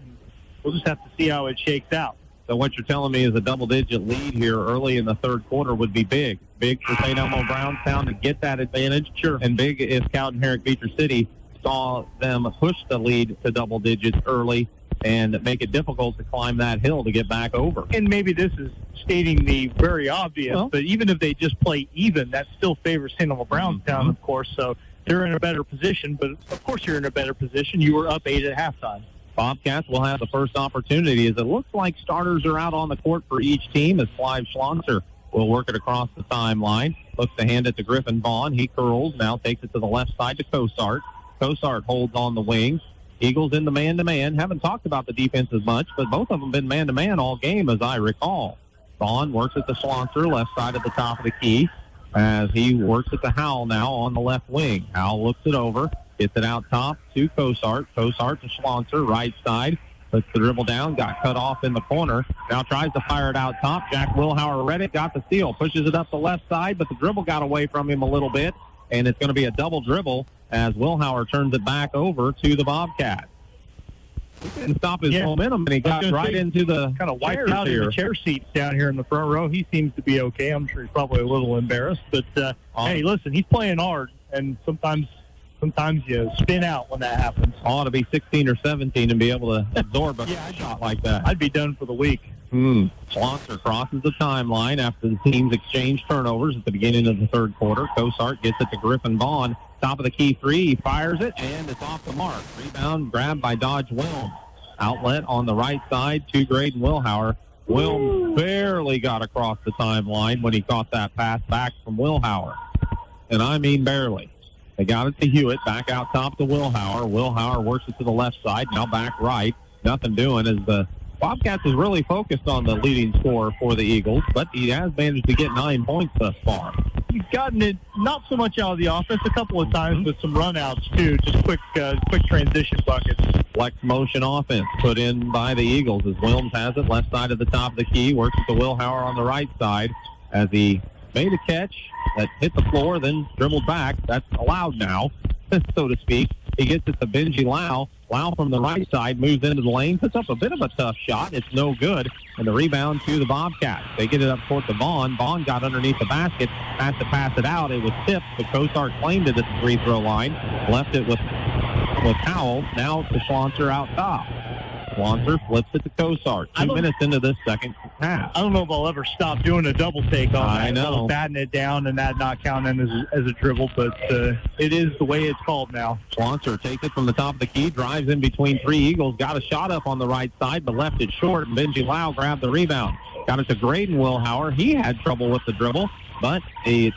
We'll just have to see how it shakes out. So what you're telling me is a double-digit lead here early in the third quarter would be big. Big for St. Elmo Brownstown to get that advantage. Sure. And big if Cowden, Herrick, Beecher City saw them push the lead to double digits early and make it difficult to climb that hill to get back over. And maybe this is stating the very obvious, but even if they just play even, that still favors St. Elmo Brownstown, of course. So they're in a better position, but of course you're in a better position. You were up 8 at halftime. Bobcats will have the first opportunity as it looks like starters are out on the court for each team as Clive Schlonser will work it across the timeline. Looks to hand it to Griffin Vaughn. He curls, now takes it to the left side to Cosart. Cosart holds on the wing. Eagles in the man-to-man. Haven't talked about the defense as much, but both of them been man-to-man all game as I recall. Vaughn works at the Schlonser, left side at the top of the key as he works at the Howell now on the left wing. Howell looks it over. Gets it out top to Cosart. Cosart to Schlonser, right side. Puts the dribble down, got cut off in the corner. Now tries to fire it out top. Jack Wilhauer read it, got the steal. Pushes it up the left side, but the dribble got away from him a little bit. And it's going to be a double dribble as Wilhauer turns it back over to the Bobcats. He didn't stop his momentum, and he got right into the kind of wiped out in the chair seats down here in the front row. He seems to be okay. I'm sure he's probably a little embarrassed. But, hey, listen, he's playing hard, and sometimes you spin out when that happens. Ought to be 16 or 17 and be able to absorb a shot like that. I'd be done for the week. Schlonser crosses the timeline after the teams exchange turnovers at the beginning of the third quarter. Cosart gets it to Griffin Vaughn. Top of the key three. He fires it, and it's off the mark. Rebound grabbed by Dodge Wilms. Outlet on the right side to Graydon Wilhauer. Wilms barely got across the timeline when he caught that pass back from Wilhauer. And I mean barely. They got it to Hewitt, back out top to Wilhauer. Wilhauer works it to the left side, now back right. Nothing doing as the Bobcats is really focused on the leading scorer for the Eagles, but he has managed to get 9 points thus far. He's gotten it not so much out of the offense, a couple of times with some runouts too, just quick transition buckets. Flex motion offense put in by the Eagles as Wilms has it, left side of the top of the key, works it to Wilhauer on the right side as he made a catch that hit the floor, then dribbled back. That's allowed now, so to speak. He gets it to Benji Lau Lau from the right side moves into the lane, puts up a bit of a tough shot. It's no good. And the rebound to the Bobcats. They get it up court to Vaughn. Vaughn got underneath the basket, has to pass it out. It was tipped, but Cosart claimed it at the free throw line. Left it with Howell. Now to Schlonser out top. Schlonser flips it to Cosart. 2 minutes into this second half. I don't know if I'll ever stop doing a double take on that. I know. Batting it down and that not counting as a dribble, but it is the way it's called now. Schlonser takes it from the top of the key, drives in between three Eagles, got a shot up on the right side, but left it short, and Benji Lau grabbed the rebound. Got it to Graydon Wilhauer. He had trouble with the dribble, but it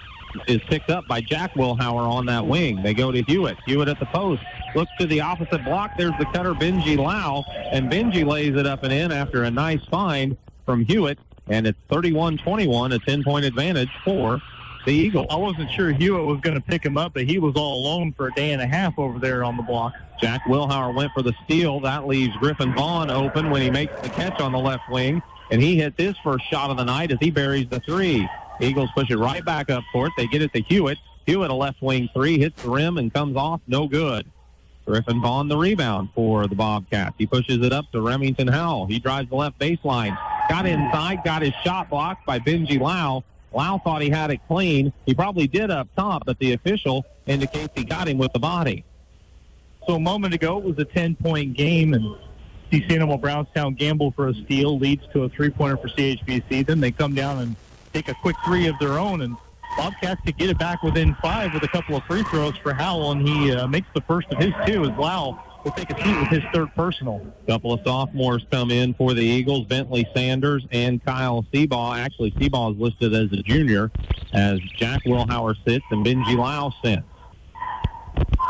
is picked up by Jack Wilhauer on that wing. They go to Hewitt. Hewitt at the post. Looks to the opposite block. There's the cutter, Benji Lau, and Benji lays it up and in after a nice find from Hewitt, and it's 31-21, a 10-point advantage for the Eagles. I wasn't sure Hewitt was going to pick him up, but he was all alone for a day and a half over there on the block. Jack Wilhauer went for the steal. That leaves Griffin Vaughn open when he makes the catch on the left wing, and he hits his first shot of the night as he buries the three. Eagles push it right back up court. They get it to Hewitt. Hewitt, a left wing three, hits the rim and comes off. No good. Griffin Vaughn the rebound for the Bobcats. He pushes it up to Remington Howell. He drives the left baseline. Got inside, got his shot blocked by Benji Lau. Lau thought he had it clean. He probably did up top, but the official indicates he got him with the body. So a moment ago, it was a 10-point game, and St. Elmo Brownstown gamble for a steal leads to a three-pointer for CHBC. Then they come down and take a quick three of their own, and Bobcats could get it back within 5 with a couple of free throws for Howell, and he makes the first of his two as Lau will take a seat with his third personal. A couple of sophomores come in for the Eagles, Bentley Sanders and Kyle Seabaugh. Actually, Seabaugh is listed as a junior as Jack Wilhauer sits and Benji Lau sits.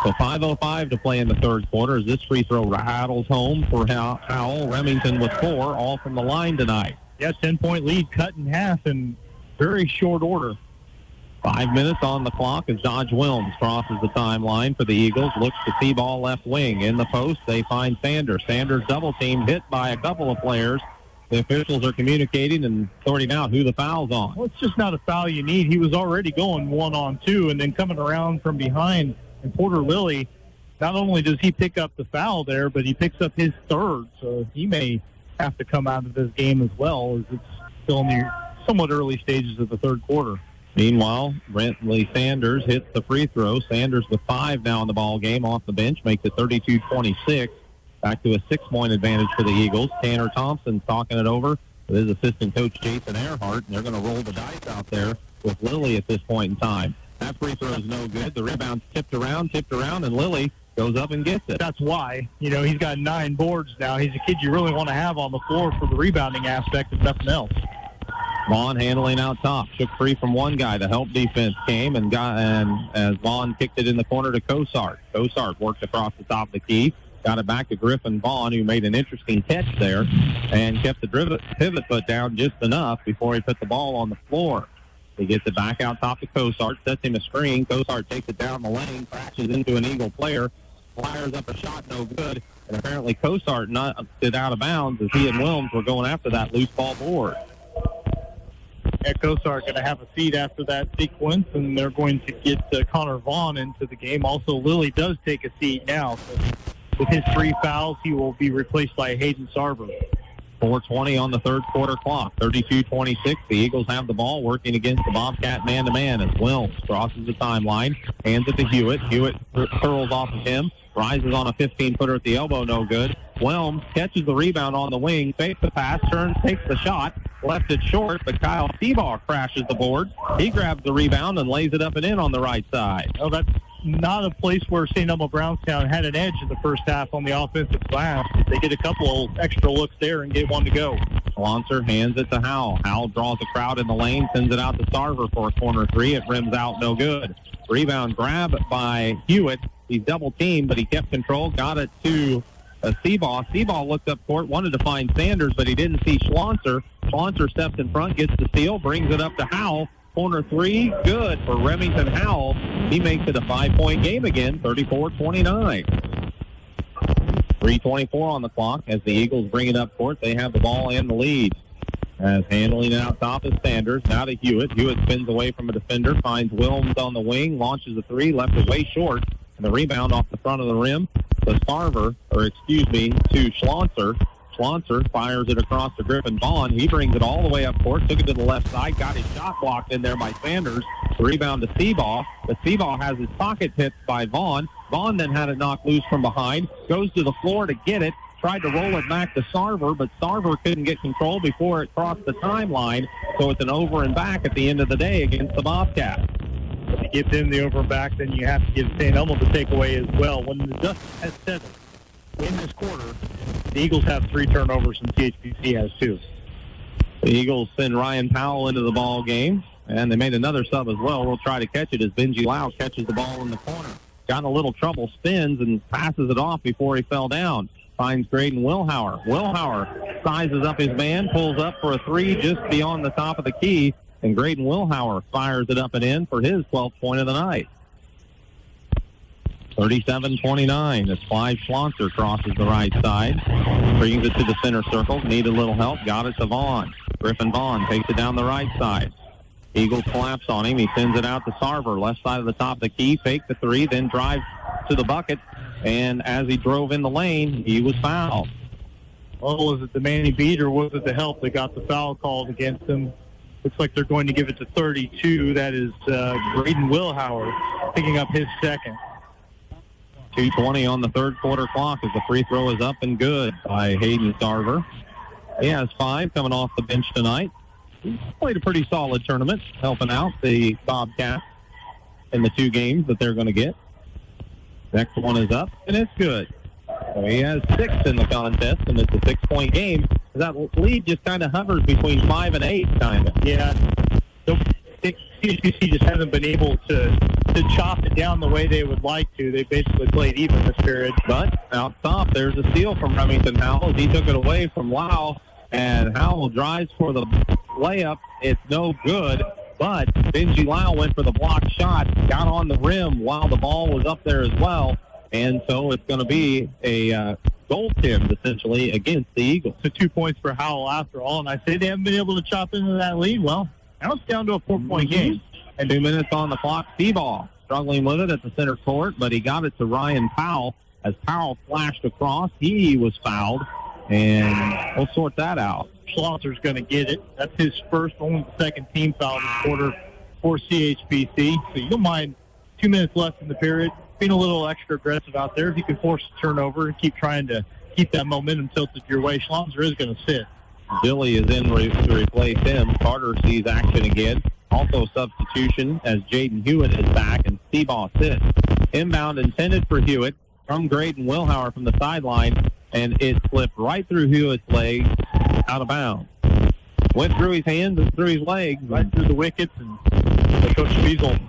So 5:05 to play in the third quarter as this free throw rattles home for Howell. Remington with 4, all from the line tonight. Yeah, 10-point lead cut in half in very short order. 5 minutes on the clock as Dodge Wilms crosses the timeline for the Eagles. Looks to Seabaugh left wing. In the post, they find Sanders. Sanders double team hit by a couple of players. The officials are communicating and sorting out who the foul's on. Well, it's just not a foul you need. He was already going 1-on-2 and then coming around from behind. And Porter Lilly, not only does he pick up the foul there, but he picks up his third. So he may have to come out of this game as well, as it's still in the somewhat early stages of the third quarter. Meanwhile, Bentley Sanders hits the free throw. Sanders with 5 now in the ball game off the bench, makes it 32-26. Back to a 6-point advantage for the Eagles. Tanner Thompson's talking it over with his assistant coach Jason Earhart, and they're going to roll the dice out there with Lilly at this point in time. That free throw is no good. The rebound's tipped around, and Lilly goes up and gets it. That's why. You know, he's got 9 boards now. He's a kid you really want to have on the floor for the rebounding aspect, if nothing else. Vaughn handling out top. Shook free from one guy. The help defense came and as Vaughn kicked it in the corner to Cosart. Cosart worked across the top of the key. Got it back to Griffin Vaughn, who made an interesting catch there and kept the pivot foot down just enough before he put the ball on the floor. He gets it back out top to Cosart, sets him a screen. Cosart takes it down the lane, crashes into an Eagle player, fires up a shot, no good. And apparently Cosart knocked it out of bounds as he and Wilms were going after that loose ball board. Cosart going to have a seat after that sequence, and they're going to get Connor Vaughn into the game. Also, Lilly does take a seat now. So with his 3 fouls, he will be replaced by Hayden Sarver. 4:20 on the third quarter clock. 32-26. The Eagles have the ball working against the Bobcat man-to-man as Wilms crosses the timeline, hands it to Hewitt. Hewitt curls off of him, rises on a 15-footer at the elbow, no good. Wilms catches the rebound on the wing, fakes the pass, turns, takes the shot, left it short, but Kyle Seabaugh crashes the board. He grabs the rebound and lays it up and in on the right side. Oh, that's not a place where St. Elmo Brownstown had an edge in the first half on the offensive glass. They get a couple of extra looks there and get one to go. Schlonser hands it to Howell. Howell draws the crowd in the lane, sends it out to Sarver for a corner 3. It rims out, no good. Rebound grab by Hewitt. He's double-teamed, but he kept control, got it to Seabaugh. Seabaugh looked up court, wanted to find Sanders, but he didn't see Schlonser. Schlonser steps in front, gets the steal, brings it up to Howell. Corner 3, good for Remington Howell. He makes it a 5-point game again, 34-29. 3:24 on the clock as the Eagles bring it up court. They have the ball and the lead. As handling it out top is Sanders. Now to Hewitt. Hewitt spins away from a defender, finds Wilms on the wing, launches a 3, left it way short. And the rebound off the front of the rim to Schlonser. Schlonser fires it across to Griffin Vaughn. He brings it all the way up court, took it to the left side, got his shot blocked in there by Sanders. The rebound to Seabaugh. But Seabaugh has his pocket picked by Vaughn. Vaughn then had it knocked loose from behind, goes to the floor to get it, tried to roll it back to Sarver, but Sarver couldn't get control before it crossed the timeline. So it's an over and back at the end of the day against the Bobcats. If you give them the over and back, then you have to give St. Elmo the takeaway as well. When the dust has settled in this quarter, the Eagles have 3 turnovers and CHBC has 2. The Eagles send Ryan Powell into the ball game, and they made another sub as well. We'll try to catch it as Benji Lau catches the ball in the corner. Got in a little trouble, spins, and passes it off before he fell down. Finds Graydon Wilhauer. Wilhauer sizes up his man, pulls up for a 3 just beyond the top of the key, and Graydon Wilhauer fires it up and in for his 12th point of the night. 37-29 as Clive Schlonser crosses the right side. Brings it to the center circle. Needed a little help. Got it to Vaughn. Griffin Vaughn takes it down the right side. Eagles collapse on him. He sends it out to Sarver. Left side of the top of the key. Fake the 3, then drives to the bucket. And as he drove in the lane, he was fouled. Well, was it the Manny beat or was it the help that got the foul called against him? Looks like they're going to give it to 32. That is Graydon Wilhauer picking up his second. 2:20 on the third quarter clock as the free throw is up and good by Hayden Sarver. He has 5 coming off the bench tonight. He's played a pretty solid tournament, helping out the Bobcats in the 2 games that they're going to get. Next one is up, and it's good. So he has 6 in the contest, and it's a 6-point game. That lead just kind of hovers between 5 and 8, kind of. Yeah. CHBC just hasn't been able to chop it down the way they would like to. They basically played even this period. But out top, there's a steal from Remington Howell. He took it away from Lau, and Howell drives for the layup. It's no good, but Benji Lau went for the block shot, got on the rim while the ball was up there as well, and so it's going to be a goaltend, essentially, against the Eagles. So 2 points for Howell after all, and I say they haven't been able to chop into that lead. Well, now it's down to a 4-point game. And 2 minutes on the clock. Seabaugh struggling with it at the center court, but he got it to Ryan Powell. As Powell flashed across, he was fouled, and we'll sort that out. Schlosser's going to get it. That's his first, only the second team foul this quarter for CHBC. So you don't mind 2 minutes left in the period, being a little extra aggressive out there. If you can force a turnover and keep trying to keep that momentum tilted your way, Schlosser is going to sit. Billy is in to replace him. Carter sees action again. Also substitution as Jaden Hewitt is back and Seabaugh sits. Inbound intended for Hewitt from Graydon Wilhauer from the sideline, and it slipped right through Hewitt's legs out of bounds. Went through his hands and through his legs. Right through the wickets, and Coach Fiesel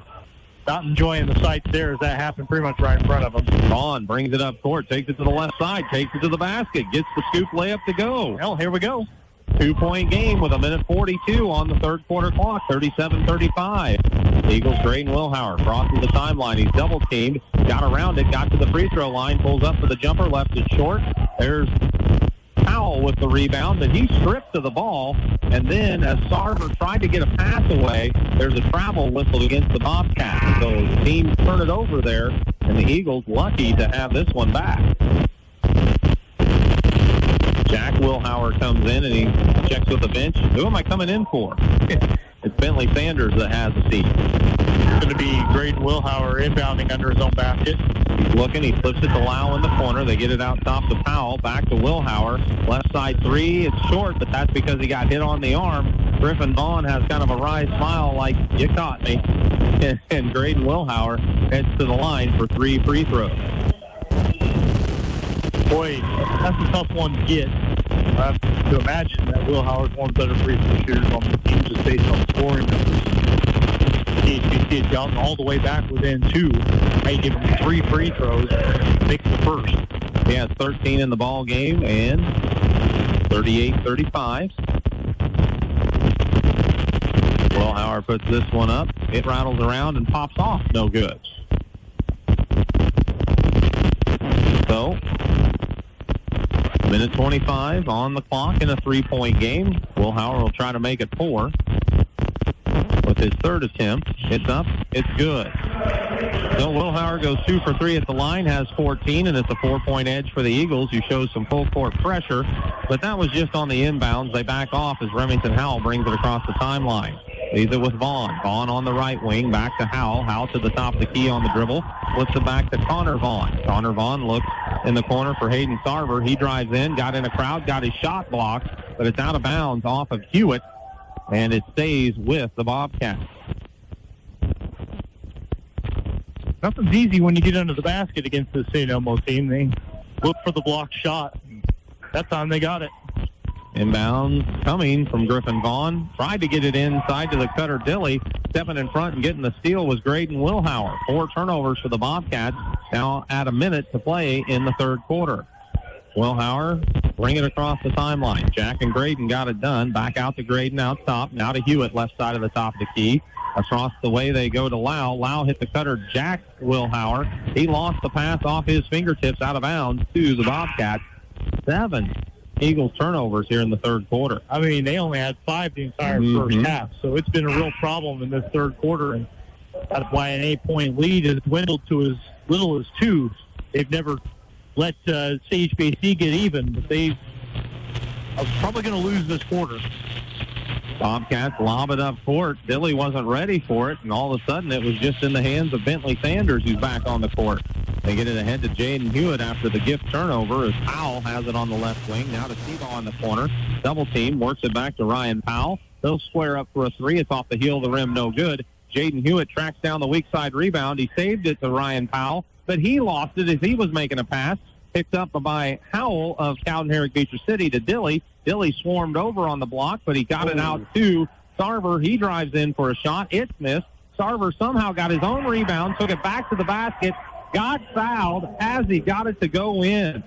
not enjoying the sights there as that happened pretty much right in front of him. Vaughn brings it up court, takes it to the left side, takes it to the basket, gets the scoop layup to go. Well, here we go. 2-point game with 1:42 on the third quarter clock, 37-35. Eagles, Graydon Wilhauer crosses the timeline. He's double teamed, got around it, got to the free throw line, pulls up for the jumper, left it short. There's Powell with the rebound, but he stripped to the ball. And then as Sarver tried to get a pass away, there's a travel whistle against the Bobcats. So the team turn it over there, and the Eagles lucky to have this one back. Jack Wilhauer comes in, and he checks with the bench. Who am I coming in for? It's Bentley Sanders that has the seat. It's going to be Graydon Wilhauer inbounding under his own basket. He's looking. He flips it to Lau in the corner. They get it out top to Powell. Back to Wilhauer. Left side 3. It's short, but that's because he got hit on the arm. Griffin Vaughn has kind of a wry smile like, you caught me. And Graydon Wilhauer heads to the line for 3 free throws. Boy, that's a tough one to get. I have to imagine that Wilhauer's one of the better free throw shooters on the team just based on scoring numbers. HBC had gotten all the way back within 2. They give him 3 free throws, makes the first. He has 13 in the ball game and 38-35. Wilhauer puts this one up. It rattles around and pops off. No good. So, minute 25 on the clock in a 3-point game. Wilhauer will try to make it 4 with his third attempt. It's up. It's good. So Wilhauer goes 2 for 3 at the line, has 14, and it's a 4-point edge for the Eagles, who shows some full court pressure. But that was just on the inbounds. They back off as Remington Howell brings it across the timeline. Leaves it with Vaughn. Vaughn on the right wing, back to Howell. Howell to the top of the key on the dribble. Flips it back to Connor Vaughn. Connor Vaughn looks in the corner for Hayden Sarver. He drives in, got in a crowd, got his shot blocked, but it's out of bounds off of Hewitt, and it stays with the Bobcats. Nothing's easy when you get under the basket against the St. Elmo team. They look for the blocked shot. That time they got it. Inbound coming from Griffin Vaughn. Tried to get it inside to the cutter Dilly. Stepping in front and getting the steal was Graydon Wilhauer. 4 turnovers for the Bobcats. Now at a minute to play in the third quarter. Wilhauer bring it across the timeline. Jack and Graydon got it done. Back out to Graydon out top. Now to Hewitt, left side of the top of the key. Across the way they go to Lau. Lau hit the cutter, Jack Wilhauer. He lost the pass off his fingertips out of bounds to the Bobcats. 7 Eagles turnovers here in the third quarter. I mean, they only had 5 the entire first half, so it's been a real problem in this third quarter, and that's why an 8-point lead has dwindled to as little as 2. They've never let CHBC get even, but they are probably going to lose this quarter. Bobcats lob it up court. Dilly wasn't ready for it, and all of a sudden it was just in the hands of Bentley Sanders, who's back on the court. They get it ahead to Jaden Hewitt after the gift turnover as Powell has it on the left wing. Now to Seabaugh in the corner. Double team, works it back to Ryan Powell. They'll square up for a 3. It's off the heel of the rim, no good. Jaden Hewitt tracks down the weak side rebound. He saved it to Ryan Powell, but he lost it as he was making a pass. Picked up by Howell of Cowden, Herrick, Beecher City to Dilly. Dilly swarmed over on the block, but he got it out to Sarver. He drives in for a shot. It's missed. Sarver somehow got his own rebound, took it back to the basket, got fouled as he got it to go in.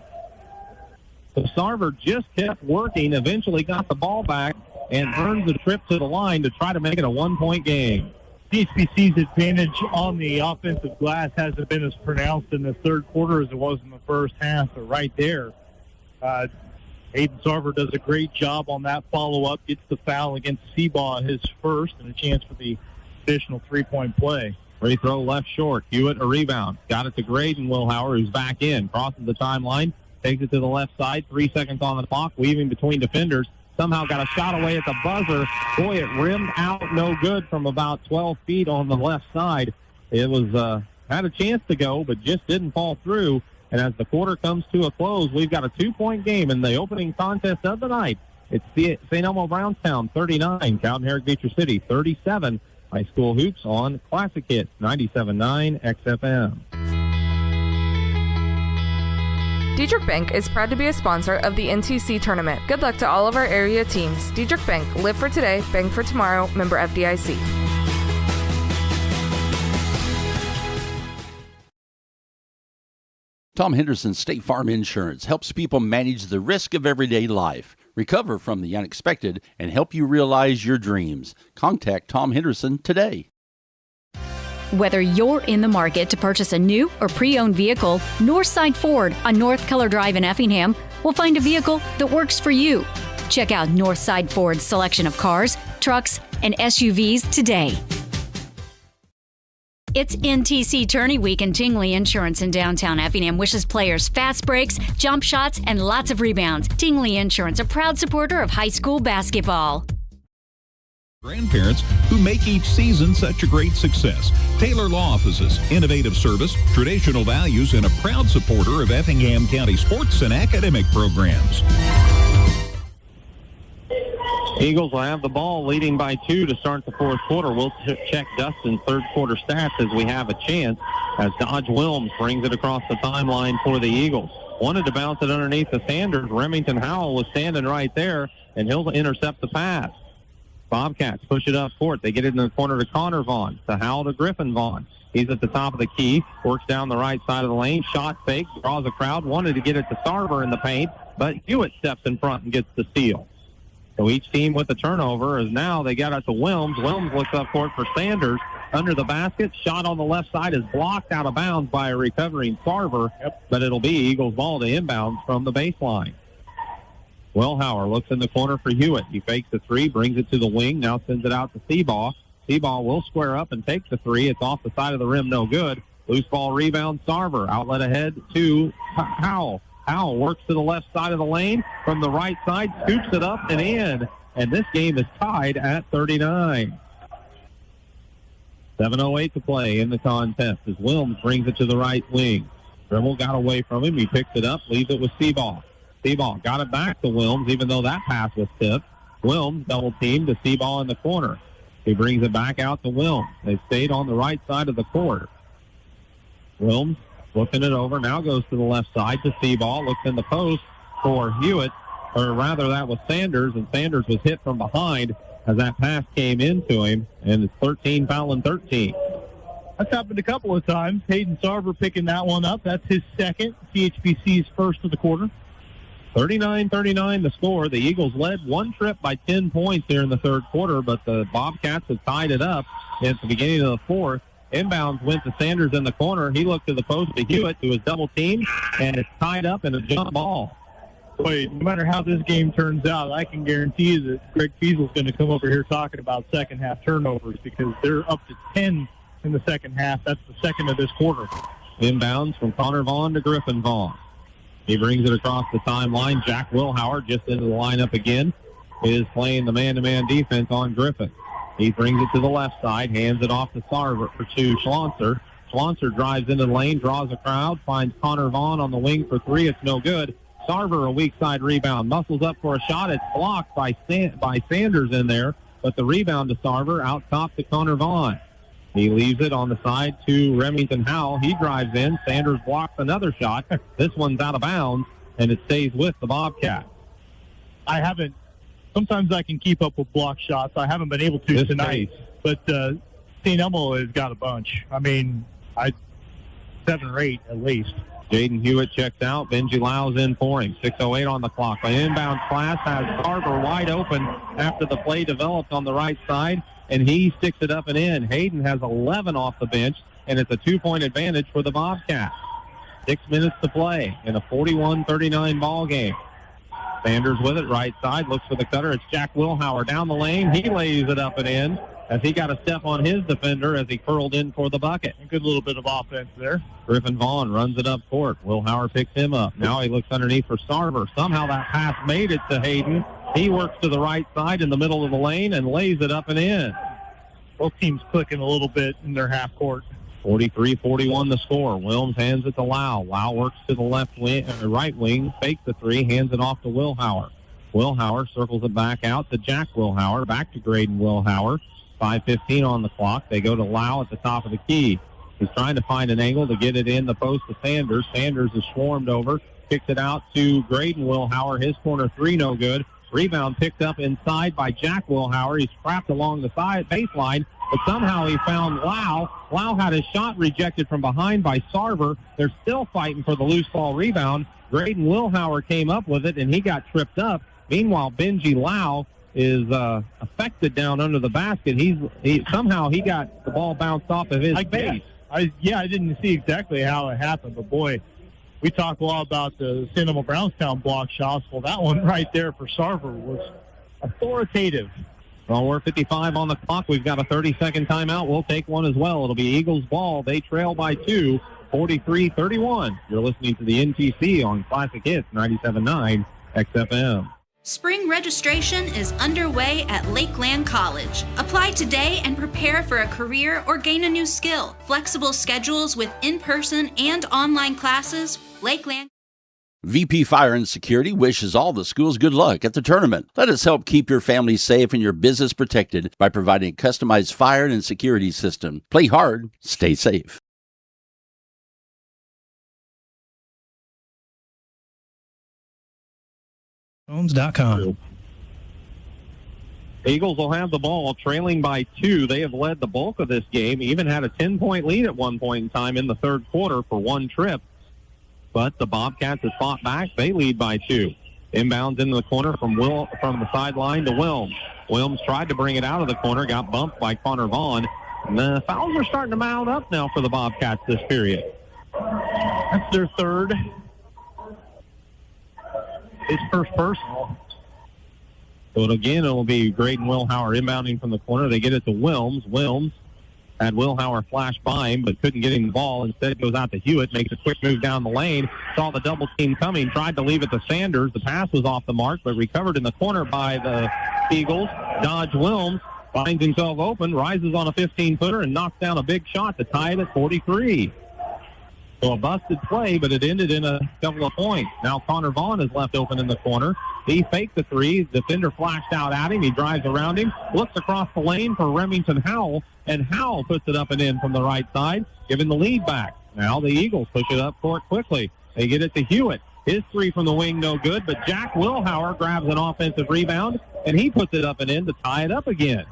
So Sarver just kept working, eventually got the ball back, and earned the trip to the line to try to make it a 1-point game. CHBC's advantage on the offensive glass hasn't been as pronounced in the third quarter as it was in the first half, but right there, Hayden Sarver does a great job on that follow-up, gets the foul against Seabaugh, his first, and a chance for the additional 3-point play. Free throw left short. Hewitt a rebound. Got it to Graydon Wilhauer, who's back in. Crosses the timeline. Takes it to the left side. 3 seconds on the clock. Weaving between defenders. Somehow got a shot away at the buzzer. Boy, it rimmed out no good from about 12 feet on the left side. It was had a chance to go, but just didn't fall through. And as the quarter comes to a close, we've got a 2-point game in the opening contest of the night. It's St. Elmo Brownstown 39, Cowden Herrick Beecher City 37. High school hoops on Classic Hits 97.9 XFM. Diedrich Bank is proud to be a sponsor of the NTC tournament. Good luck to all of our area teams. Diedrich Bank, live for today, bank for tomorrow, member FDIC. Tom Henderson State Farm Insurance helps people manage the risk of everyday life, recover from the unexpected, and help you realize your dreams. Contact Tom Henderson today. Whether you're in the market to purchase a new or pre-owned vehicle, Northside Ford on North Keller Drive in Effingham will find a vehicle that works for you. Check out Northside Ford's selection of cars, trucks, and SUVs today. It's NTC Tourney Week, and Tingley Insurance in downtown Effingham wishes players fast breaks, jump shots, and lots of rebounds. Tingley Insurance, a proud supporter of high school basketball. Grandparents who make each season such a great success. Taylor Law Offices, innovative service, traditional values, and a proud supporter of Effingham County sports and academic programs. Eagles will have the ball, leading by 2 to start the fourth quarter. We'll check Dustin's third quarter stats as we have a chance, as Dodge Wilms brings it across the timeline for the Eagles. Wanted to bounce it underneath the Sanders. Remington Howell was standing right there, and he'll intercept the pass. Bobcats push it up court. They get it in the corner to Connor Vaughn, to Howell to Griffin Vaughn. He's at the top of the key, works down the right side of the lane, shot fake, draws a crowd, wanted to get it to Sarver in the paint, but Hewitt steps in front and gets the steal. So each team with the turnover is now they got it to Wilms. Wilms looks up court for Sanders under the basket. Shot on the left side is blocked out of bounds by a recovering Sarver, but it'll be Eagles ball to inbounds from the baseline. Wilhauer looks in the corner for Hewitt. He fakes the 3, brings it to the wing, now sends it out to Seabaugh. Seaball will square up and take the three. It's off the side of the rim, no good. Loose ball rebound, Sarver. Outlet ahead to Howell. Howell works to the left side of the lane. From the right side, scoops it up and in. And this game is tied at 39. 7:08 to play in the contest as Wilms brings it to the right wing. Dribble got away from him. He picks it up, leaves it with Seaball. Seaball got it back to Wilms, even though that pass was tipped. Wilms double teamed to Seaball in the corner. He brings it back out to Wilms. They stayed on the right side of the court. Wilms flipping it over, now goes to the left side to Seaball, looks in the post for Hewitt, or rather that was Sanders, and Sanders was hit from behind as that pass came into him, and it's 13 fouling 13. That's happened a couple of times. Hayden Sarver picking that one up. That's his second, CHBC's first of the quarter. 39-39 the score. The Eagles led one trip by 10 points here in the third quarter, but the Bobcats have tied it up at the beginning of the fourth. Inbounds went to Sanders in the corner. He looked to the post to Hewitt, who was double teamed, and it's tied up in a jump ball. Wait, no matter how this game turns out, I can guarantee you that Greg Fiesel's going to come over here talking about second half turnovers because they're up to 10 in the second half. That's the second of this quarter. Inbounds from Connor Vaughn to Griffin Vaughn. He brings it across the timeline. Jack Wilhauer just into the lineup again is playing the man-to-man defense on Griffin. He brings it to the left side, hands it off to Sarver to Schlonser. Schlonser drives into the lane, draws a crowd, finds Connor Vaughn on the wing for three. It's no good. Sarver, a weak side rebound, muscles up for a shot. It's blocked by Sanders in there, but the rebound to Sarver out top to Connor Vaughn. He leaves it on the side to Remington Howell. He drives in. Sanders blocks another shot. This one's out of bounds, and it stays with the Bobcats. Sometimes I can keep up with block shots. I haven't been able to tonight, but St. Elmo has got a bunch. I mean, 7 or 8 at least. Jaden Hewitt checks out. Benji Lau's in for him. 6:08 on the clock. An inbound pass has Carver wide open after the play developed on the right side, and he sticks it up and in. Hayden has 11 off the bench, and it's a 2-point advantage for the Bobcats. 6 minutes to play in a 41-39 ball game. Sanders with it, right side, looks for the cutter. It's Jack Wilhauer down the lane. He lays it up and in as he got a step on his defender as he curled in for the bucket. A good little bit of offense there. Griffin Vaughn runs it up court. Wilhauer picks him up. Now he looks underneath for Sarver. Somehow that pass made it to Hayden. He works to the right side in the middle of the lane and lays it up and in. Both teams clicking a little bit in their half court. 43-41 the score. Wilms hands it to Lau. Lau works to the left wing, right wing, fakes the three, hands it off to Wilhauer. Wilhauer circles it back out to Jack Wilhauer, back to Graydon Wilhauer. 5:15 on the clock. They go to Lau at the top of the key. He's trying to find an angle to get it in the post to Sanders. Sanders is swarmed over, kicks it out to Graydon Wilhauer. His corner three, no good. Rebound picked up inside by Jack Wilhauer. He's trapped along the side baseline, but somehow he found Lau. Lau had his shot rejected from behind by Sarver. They're still fighting for the loose ball rebound. Graydon Wilhauer came up with it, and he got tripped up. Meanwhile, Benji Lau is affected down under the basket. Somehow he got the ball bounced off of his base. I didn't see exactly how it happened, but boy, we talk a lot about the St. Elmo Brownstown block shots. Well, that one right there for Sarver was authoritative. Well, we're 55 on the clock. We've got a 30-second timeout. We'll take one as well. It'll be Eagles ball. They trail by 2, 43-31. You're listening to the NTC on Classic Hits 97.9 XFM. Spring registration is underway at Lakeland College. Apply today and prepare for a career or gain a new skill. Flexible schedules with in-person and online classes. Lakeland. VP Fire and Security wishes all the schools good luck at the tournament. Let us help keep your family safe and your business protected by providing a customized fire and security system. Play hard, stay safe. Homes.com. Eagles will have the ball trailing by 2. They have led the bulk of this game, even had a 10-point lead at one point in time in the third quarter for one trip. But the Bobcats have fought back. They lead by 2. Inbounds into the corner from the sideline to Wilms. Wilms tried to bring it out of the corner, got bumped by Connor Vaughn. And the fouls are starting to mount up now for the Bobcats this period. That's their third. His first personal. So it'll be Graydon Wilhauer inbounding from the corner. They get it to Wilms. Wilms had Wilhauer flash by him, but couldn't get him the ball. Instead goes out to Hewitt, makes a quick move down the lane, saw the double team coming, tried to leave it to Sanders. The pass was off the mark, but recovered in the corner by the Eagles. Dodge Wilms finds himself open, rises on a 15-footer, and knocks down a big shot to tie it at 43. So a busted play, but it ended in a couple of points. Now Connor Vaughn is left open in the corner. He faked the three. Defender flashed out at him. He drives around him, looks across the lane for Remington Howell, and Howell puts it up and in from the right side, giving the lead back. Now the Eagles push it up court quickly. They get it to Hewitt. His three from the wing, no good, but Jack Wilhauer grabs an offensive rebound, and he puts it up and in to tie it up again.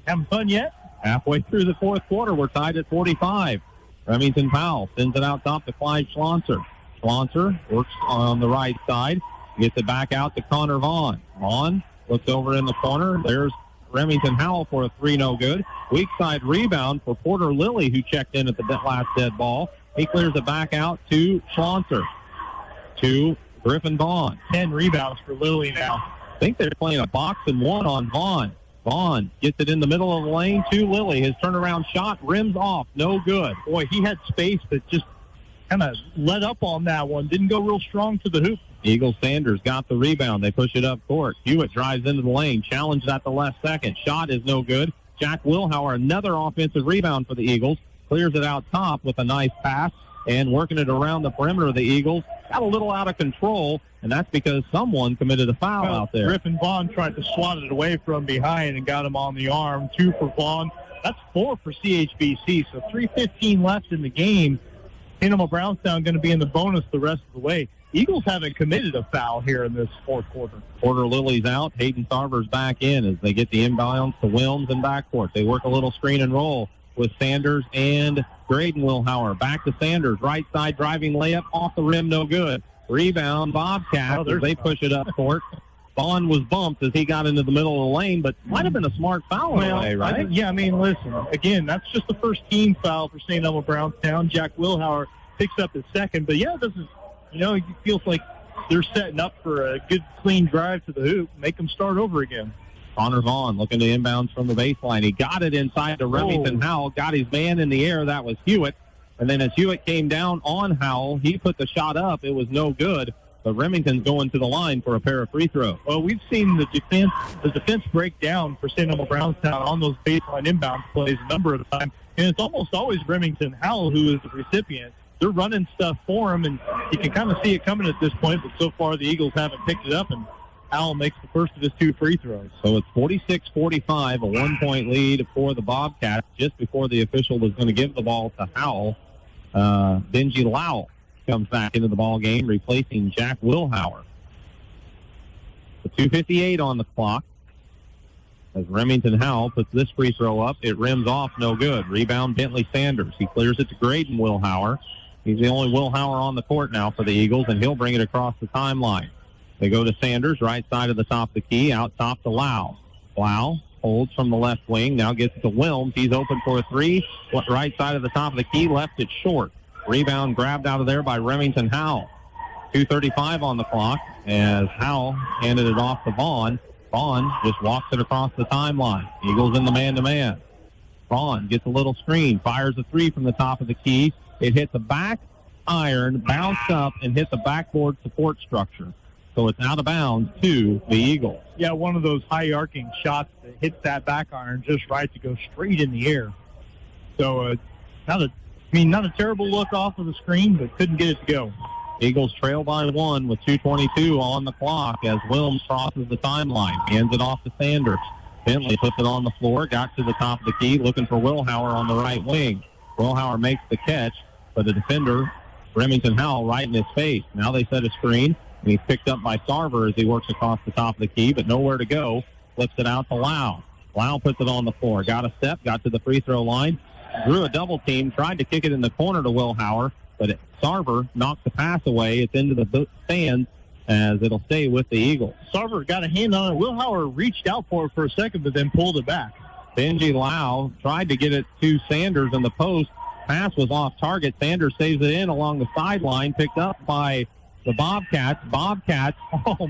Having fun yet? Halfway through the fourth quarter, we're tied at 45. Remington Powell sends it out top to Clyde Schlonser. Schlonser works on the right side, gets it back out to Connor Vaughn. Vaughn looks over in the corner. There's Remington Howell for a three, no good. Weak side rebound for Porter Lilly, who checked in at the last dead ball. He clears it back out to Schlonser, to Griffin Vaughn. 10 rebounds for Lilly now. I think they're playing a box and one on Vaughn. Vaughn gets it in the middle of the lane to Lilly. His turnaround shot rims off. No good. Boy, he had space, but just kind of let up on that one. Didn't go real strong to the hoop. Eagle Sanders got the rebound. They push it up court. Hewitt drives into the lane. Challenged at the last second. Shot is no good. Jack Wilhauer, another offensive rebound for the Eagles. Clears it out top with a nice pass and working it around the perimeter of the Eagles. Got a little out of control, and that's because someone committed a foul out there. Griffin Vaughn tried to swat it away from behind and got him on the arm. 2 for Vaughn. That's 4 for CHBC. So 3:15 left in the game. Brownstown going to be in the bonus the rest of the way. Eagles haven't committed a foul here in this fourth quarter. Porter Lilly's out. Hayden Sarver's back in as they get the inbounds to Wilms and backcourt. They work a little screen and roll with Sanders and Graydon Wilhauer. Back to Sanders. Right side driving layup. Off the rim, no good. Rebound, Bobcats as they push it up court. Vaughn was bumped as he got into the middle of the lane, but might have been a smart foul in a way, right? Listen, again, that's just the first team foul for St. Elmo Brownstown. Jack Wilhauer picks up his second, but this is, it feels like they're setting up for a good, clean drive to the hoop. Make them start over again. Connor Vaughn looking to inbounds from the baseline. He got it inside to Remington Howell, got his man in the air. That was Hewitt. And then as Hewitt came down on Howell, he put the shot up. It was no good. But Remington's going to the line for a pair of free throws. Well, we've seen the defense break down for St. Elmo Brownstown on those baseline inbound plays a number of times. And it's almost always Remington Howell who is the recipient. They're running stuff for him, and you can kind of see it coming at this point. But so far, the Eagles haven't picked it up, and Howell makes the first of his 2 free throws. So it's 46-45, a 1-point lead for the Bobcats just before the official was going to give the ball to Howell. Benji Lau comes back into the ball game, replacing Jack Wilhauer. The 2:58 on the clock as Remington Howell puts this free throw up. It rims off, no good. Rebound, Bentley Sanders. He clears it to Graydon Wilhauer. He's the only Wilhauer on the court now for the Eagles, and he'll bring it across the timeline. They go to Sanders, right side of the top of the key, out top to Lau. Lau holds from the left wing, now gets it to Wilms. He's open for a three. Right side of the top of the key, left it short. Rebound grabbed out of there by Remington Howell. 2:35 on the clock as Howell handed it off to Vaughn. Vaughn just walks it across the timeline. Eagles in the man-to-man. Vaughn gets a little screen, fires a three from the top of the key. It hits the back iron, bounced up, and hit the backboard support structure. So it's out of bounds to the Eagles. Yeah, one of those high arcing shots that hits that back iron just right to go straight in the air. So not a terrible look off of the screen, but couldn't get it to go. Eagles trail by 1 with 2:22 on the clock as Wilms crosses the timeline. Hands it off to Sanders. Bentley puts it on the floor, got to the top of the key, looking for Wilhauer on the right wing. Wilhauer makes the catch, but the defender, Remington Howell, right in his face. Now they set a screen, and he's picked up by Sarver as he works across the top of the key, but nowhere to go. Flips it out to Lau. Lau puts it on the floor. Got a step, got to the free throw line, drew a double team, tried to kick it in the corner to Wilhauer, but Sarver knocked the pass away. It's into the stands as it'll stay with the Eagles. Sarver got a hand on it. Wilhauer reached out for it for a second, but then pulled it back. Benji Lau tried to get it to Sanders in the post. Pass was off target. Sanders saves it in along the sideline, picked up by the Bobcats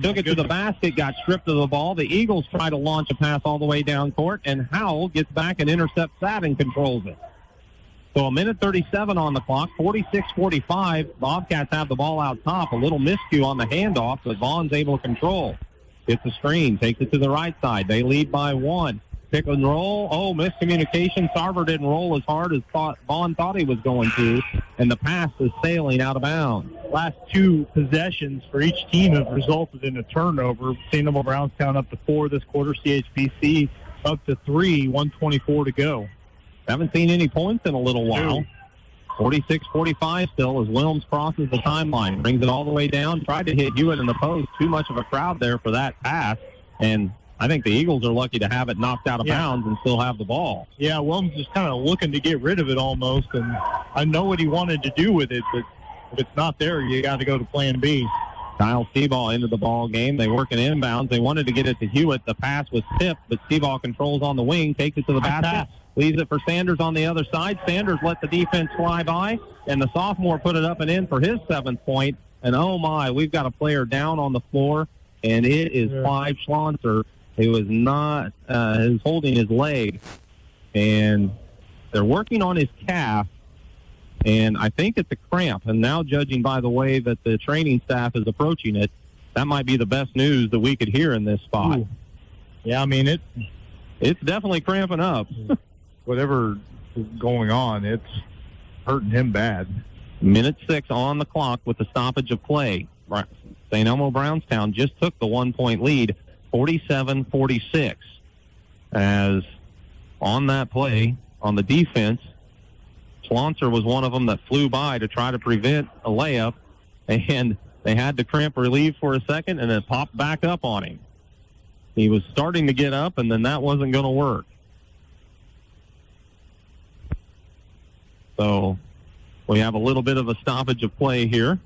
took it to the basket, got stripped of the ball. The Eagles try to launch a pass all the way down court, and Howell gets back and intercepts that and controls it. So a minute 37 on the clock, 46-45. Bobcats have the ball out top. A little miscue on the handoff, but Vaughn's able to control. Gets the screen, takes it to the right side. They lead by 1. Pick and roll. Oh, miscommunication. Sarver didn't roll as hard as Vaughn thought he was going to, and the pass is sailing out of bounds. Last 2 possessions for each team have resulted in a turnover. St. Elmo Brownstown up to 4 this quarter. CHBC up to 3, 1:24 to go. Haven't seen any points in a little while. 46-45 still as Wilms crosses the timeline. Brings it all the way down. Tried to hit Hewitt in the post. Too much of a crowd there for that pass. And I think the Eagles are lucky to have it knocked out of bounds and still have the ball. Yeah, Wilms is kind of looking to get rid of it almost. And I know what he wanted to do with it, but if it's not there, you got to go to plan B. Kyle Seaball into the ball game. They work in inbounds. They wanted to get it to Hewitt. The pass was tipped, but Seaball controls on the wing, takes it to the basket. Leaves it for Sanders on the other side. Sanders let the defense fly by, and the sophomore put it up and in for his 7th point. And, oh, my, we've got a player down on the floor, and it is Clive Schlonser, who is not is holding his leg. And they're working on his calf, and I think it's a cramp. And now, judging by the way that the training staff is approaching it, that might be the best news that we could hear in this spot. Ooh. Yeah, I mean, it's definitely cramping up. Whatever is going on, it's hurting him bad. Minute 6 on the clock with the stoppage of play. St. Elmo Brownstown just took the 1-point lead, 47-46. As on that play, on the defense, Schlonser was one of them that flew by to try to prevent a layup, and they had to cramp relieve for a second, and it popped back up on him. He was starting to get up, and then that wasn't going to work. So we have a little bit of a stoppage of play here.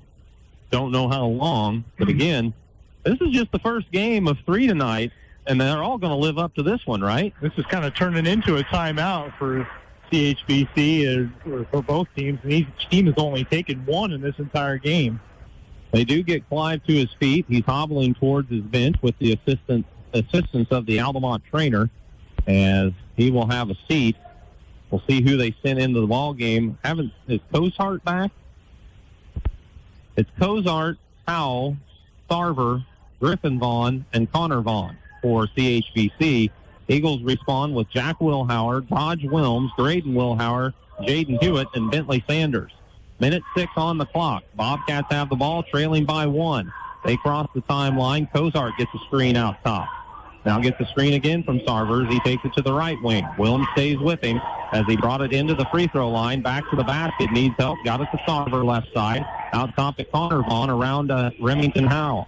Don't know how long, but again, this is just the first game of 3 tonight, and they're all going to live up to this one, right? This is kind of turning into a timeout for CHBC or for both teams, and each team has only taken 1 in this entire game. They do get Clive to his feet. He's hobbling towards his bench with the assistance of the Altamont trainer, as he will have a seat. We'll see who they sent into the ball game. Is Cozart back? It's Cozart, Howell, Sarver, Griffin Vaughn, and Connor Vaughn for CHBC. Eagles respond with Jack Wilhauer, Dodge Wilms, Graydon Wilhauer, Jaden Hewitt, and Bentley Sanders. Minute 6 on the clock. Bobcats have the ball, trailing by 1. They cross the timeline. Cozart gets a screen out top. Now gets the screen again from Sarvers. He takes it to the right wing. Wilms stays with him as he brought it into the free throw line. Back to the basket. Needs help. Got it to Sarver left side. Out top to Connor Vaughn around Remington Howell.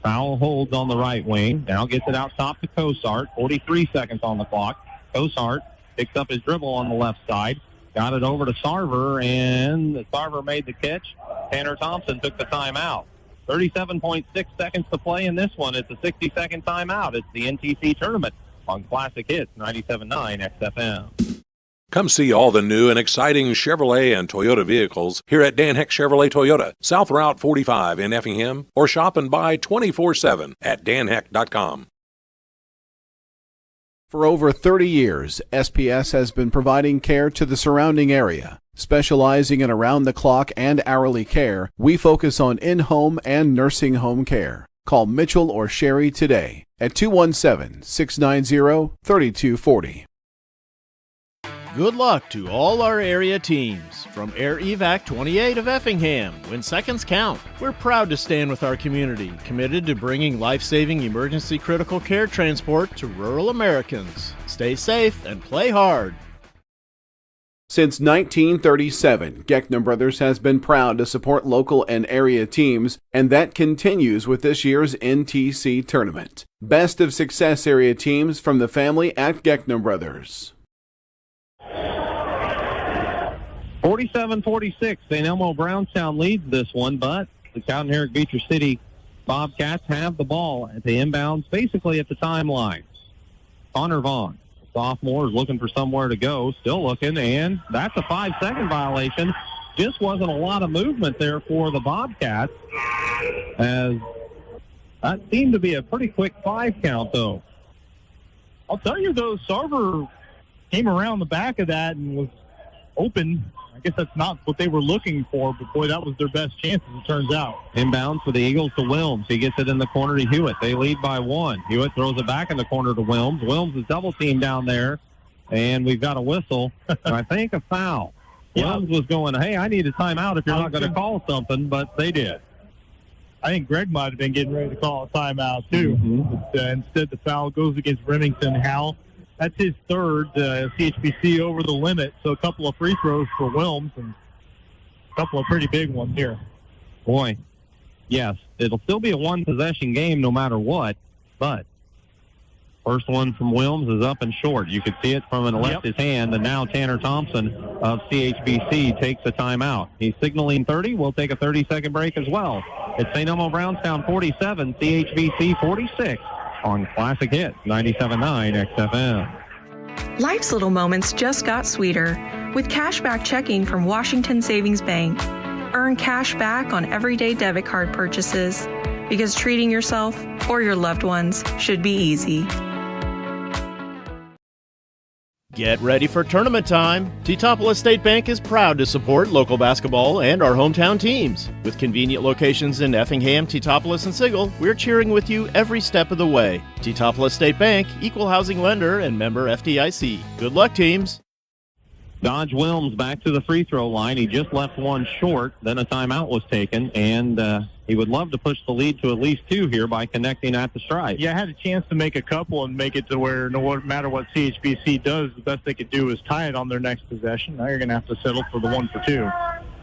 Howell holds on the right wing. Now gets it out top to Cozart. 43 seconds on the clock. Cozart picks up his dribble on the left side. Got it over to Sarver, and Sarver made the catch. Tanner Thompson took the timeout. 37.6 seconds to play in this one. It's a 60-second timeout. It's the NTC tournament on Classic Hits 97.9 XFM. Come see all the new and exciting Chevrolet and Toyota vehicles here at Dan Heck Chevrolet Toyota, South Route 45 in Effingham, or shop and buy 24/7 at danheck.com. For over 30 years, SPS has been providing care to the surrounding area. Specializing in around-the-clock and hourly care, we focus on in-home and nursing home care. Call Mitchell or Sherry today at 217-690-3240. Good luck to all our area teams. From Air Evac 28 of Effingham, when seconds count, we're proud to stand with our community, committed to bringing life-saving emergency critical care transport to rural Americans. Stay safe and play hard. Since 1937, Geckner Brothers has been proud to support local and area teams, and that continues with this year's NTC tournament. Best of success area teams from the family at Geckner Brothers. 47-46, St. Elmo Brownstown leads this one, but the Cowden Herrick Beecher City Bobcats have the ball at the inbounds, basically at the timeline. Connor Vaughn, sophomore, is looking for somewhere to go, still looking, and that's a 5-second violation. just wasn't a lot of movement there for the Bobcats, as that seemed to be a pretty quick 5 count, though. I'll tell you, though, Sarver came around the back of that and was open. I guess that's not what they were looking for, but, boy, that was their best chance, as it turns out. Inbounds for the Eagles to Wilms. He gets it in the corner to Hewitt. They lead by 1. Hewitt throws it back in the corner to Wilms. Wilms is double-teamed down there, and we've got a whistle. I think a foul. Yeah. Wilms was going, hey, I need a timeout if you're not going to call something, but they did. I think Greg might have been getting ready to call a timeout, too. But, instead, the foul goes against Remington Howell. That's his third, CHBC over the limit, so a couple of free throws for Wilms and a couple of pretty big ones here. Boy, yes, it'll still be a one-possession game no matter what, but first one from Wilms is up and short. You could see it from and left his hand, and now Tanner Thompson of CHBC takes a timeout. He's signaling 30. We'll take a 30-second break as well. It's St. Elmo Brownstown 47, CHBC 46 on Classic Hits 97.9 XFM. Life's little moments just got sweeter with cashback checking from Washington Savings Bank. Earn cash back on everyday debit card purchases because treating yourself or your loved ones should be easy. Get ready for tournament time. T-Topple State Bank is proud to support local basketball and our hometown teams. With convenient locations in Effingham, T-Topple, and Sigel, we're cheering with you every step of the way. T-Topple State Bank, equal housing lender and member FDIC. Good luck, teams. Dodge Wilms back to the free throw line. He just left one short. Then a timeout was taken, and he would love to push the lead to at least 2 here by connecting at the stripe. Yeah, I had a chance to make a couple and make it to where no matter what CHBC does, the best they could do is tie it on their next possession. Now you're going to have to settle for the 1 for 2.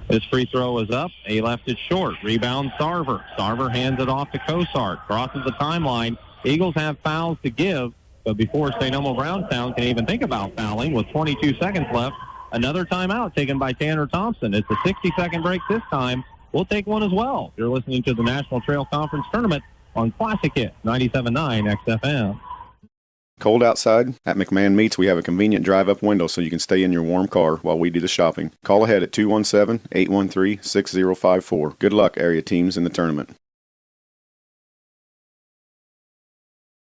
His free throw is up. He left it short. Rebound Sarver. Sarver hands it off to Cosart. Crosses the timeline. Eagles have fouls to give, but before St. Elmo Brownstown can even think about fouling, with 22 seconds left, another timeout taken by Tanner Thompson. It's a 60-second break this time. We'll take one as well. You're listening to the National Trail Conference Tournament on Classic Hit 97.9 XFM. Cold outside? At McMahon Meats, we have a convenient drive-up window so you can stay in your warm car while we do the shopping. Call ahead at 217-813-6054. Good luck, area teams, in the tournament.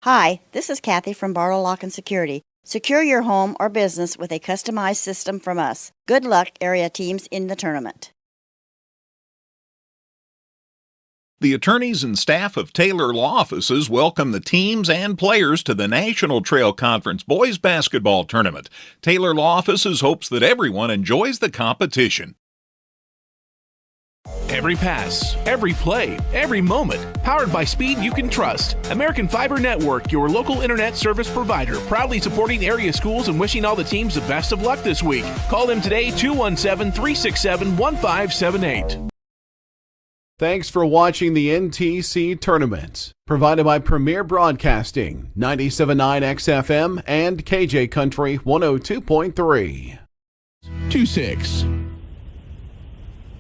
Hi, this is Kathy from Bartle Lock and Security. Secure your home or business with a customized system from us. Good luck, area teams, in the tournament. The attorneys and staff of Taylor Law Offices welcome the teams and players to the National Trail Conference Boys Basketball Tournament. Taylor Law Offices hopes that everyone enjoys the competition. Every pass, every play, every moment. Powered by speed you can trust. American Fiber Network, your local internet service provider. Proudly supporting area schools and wishing all the teams the best of luck this week. Call them today, 217-367-1578. Thanks for watching the NTC Tournament. Provided by Premier Broadcasting, 97.9 XFM and KJ Country 102.3. 2-6.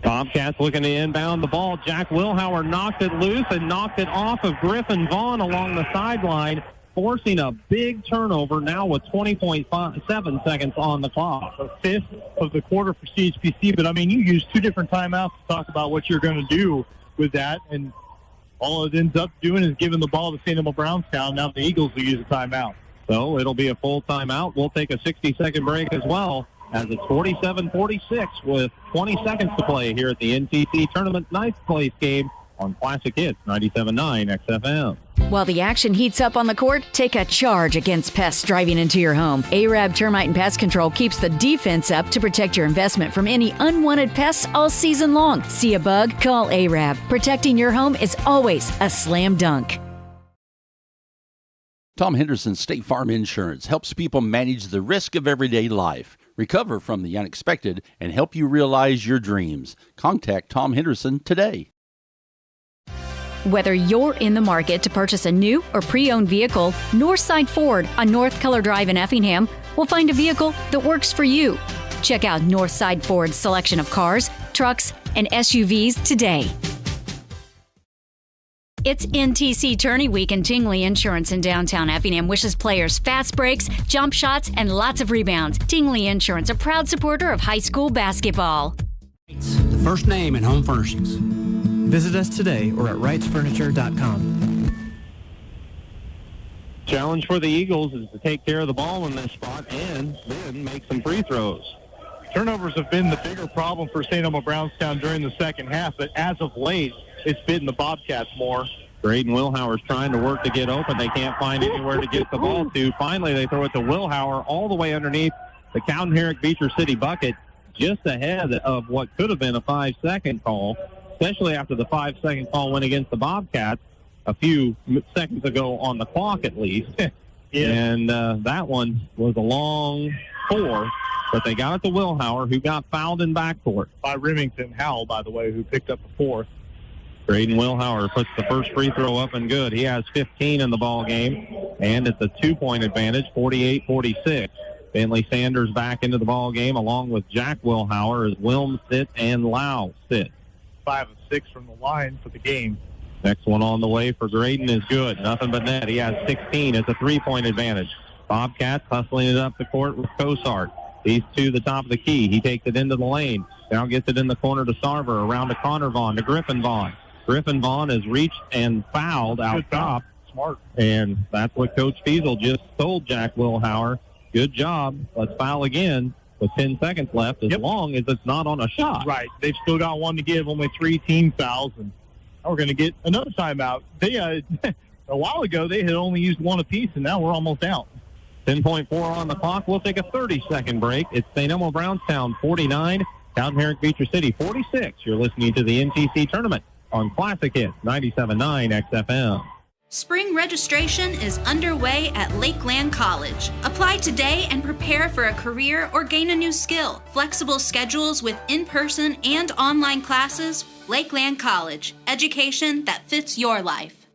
Bobcats looking to inbound the ball. Jack Wilhauer knocked it loose and knocked it off of Griffin Vaughn along the sideline, forcing a big turnover now with 20.7 seconds on the clock. A fifth of the quarter for CHBC, but I mean, you use 2 different timeouts to talk about what you're going to do with that, and all it ends up doing is giving the ball to St. Elmo Brownstown. Now the Eagles will use a timeout. So it'll be a full timeout. We'll take a 60-second break as well, as it's 47-46 with 20 seconds to play here at the NTC Tournament ninth place game on Classic Hits 97.9 XFM. While the action heats up on the court, take a charge against pests driving into your home. Arab Termite and Pest Control keeps the defense up to protect your investment from any unwanted pests all season long. See a bug? Call Arab. Protecting your home is always a slam dunk. Tom Henderson State Farm Insurance helps people manage the risk of everyday life, recover from the unexpected, and help you realize your dreams. Contact Tom Henderson today. Whether you're in the market to purchase a new or pre-owned vehicle, Northside Ford on North Color Drive in Effingham will find a vehicle that works for you. Check out Northside Ford's selection of cars, trucks, and SUVs today. It's NTC Tourney Week, and Tingley Insurance in downtown Effingham wishes players fast breaks, jump shots, and lots of rebounds. Tingley Insurance, a proud supporter of high school basketball. First name and home furnishings. Visit us today or at wrightsfurniture.com. Challenge for the Eagles is to take care of the ball in this spot and then make some free throws. Turnovers have been the bigger problem for St. Elmo Brownstown during the second half, but as of late, it's bitten the Bobcats more. Graydon Wilhauer's trying to work to get open. They can't find anywhere to get the ball to. Finally, they throw it to Wilhauer all the way underneath the Cowden Herrick Beecher City bucket, just ahead of what could have been a 5-second call, especially after the 5-second call went against the Bobcats a few seconds ago on the clock at least. Yeah. And that one was a long 4, but they got it to Wilhauer, who got fouled in backcourt. By Remington Howell, by the way, who picked up the 4th. Graydon Wilhauer puts the first free throw up and good. He has 15 in the ball game, and it's a 2-point advantage, 48-46. Bentley Sanders back into the ball game along with Jack Wilhauer as Wilms sits and Lau sits. 5 of 6 from the line for the game. Next one on the way for Graydon is good. Nothing but net. He has 16. It's a 3-point advantage. Bobcats hustling it up the court with Cosart. He's to the top of the key. He takes it into the lane. Now gets it in the corner to Sarver. Around to Connor Vaughn to Griffin Vaughn. Griffin Vaughn is reached and fouled out top. Smart. And that's what Coach Fiesel just told Jack Wilhauer. Good job. Let's foul again with 10 seconds left as long as it's not on a shot. Right. They've still got one to give, only 3 team fouls, and we're going to get another timeout. They a while ago, they had only used one apiece, and now we're almost out. 10.4 on the clock. We'll take a 30-second break. It's St. Elmo Brownstown 49, Cowden Herrick Beecher City 46. You're listening to the NTC tournament on Classic Hits 97.9 XFM. Spring registration is underway at Lakeland College. Apply today and prepare for a career or gain a new skill. Flexible schedules with in-person and online classes. Lakeland College. Education that fits your life.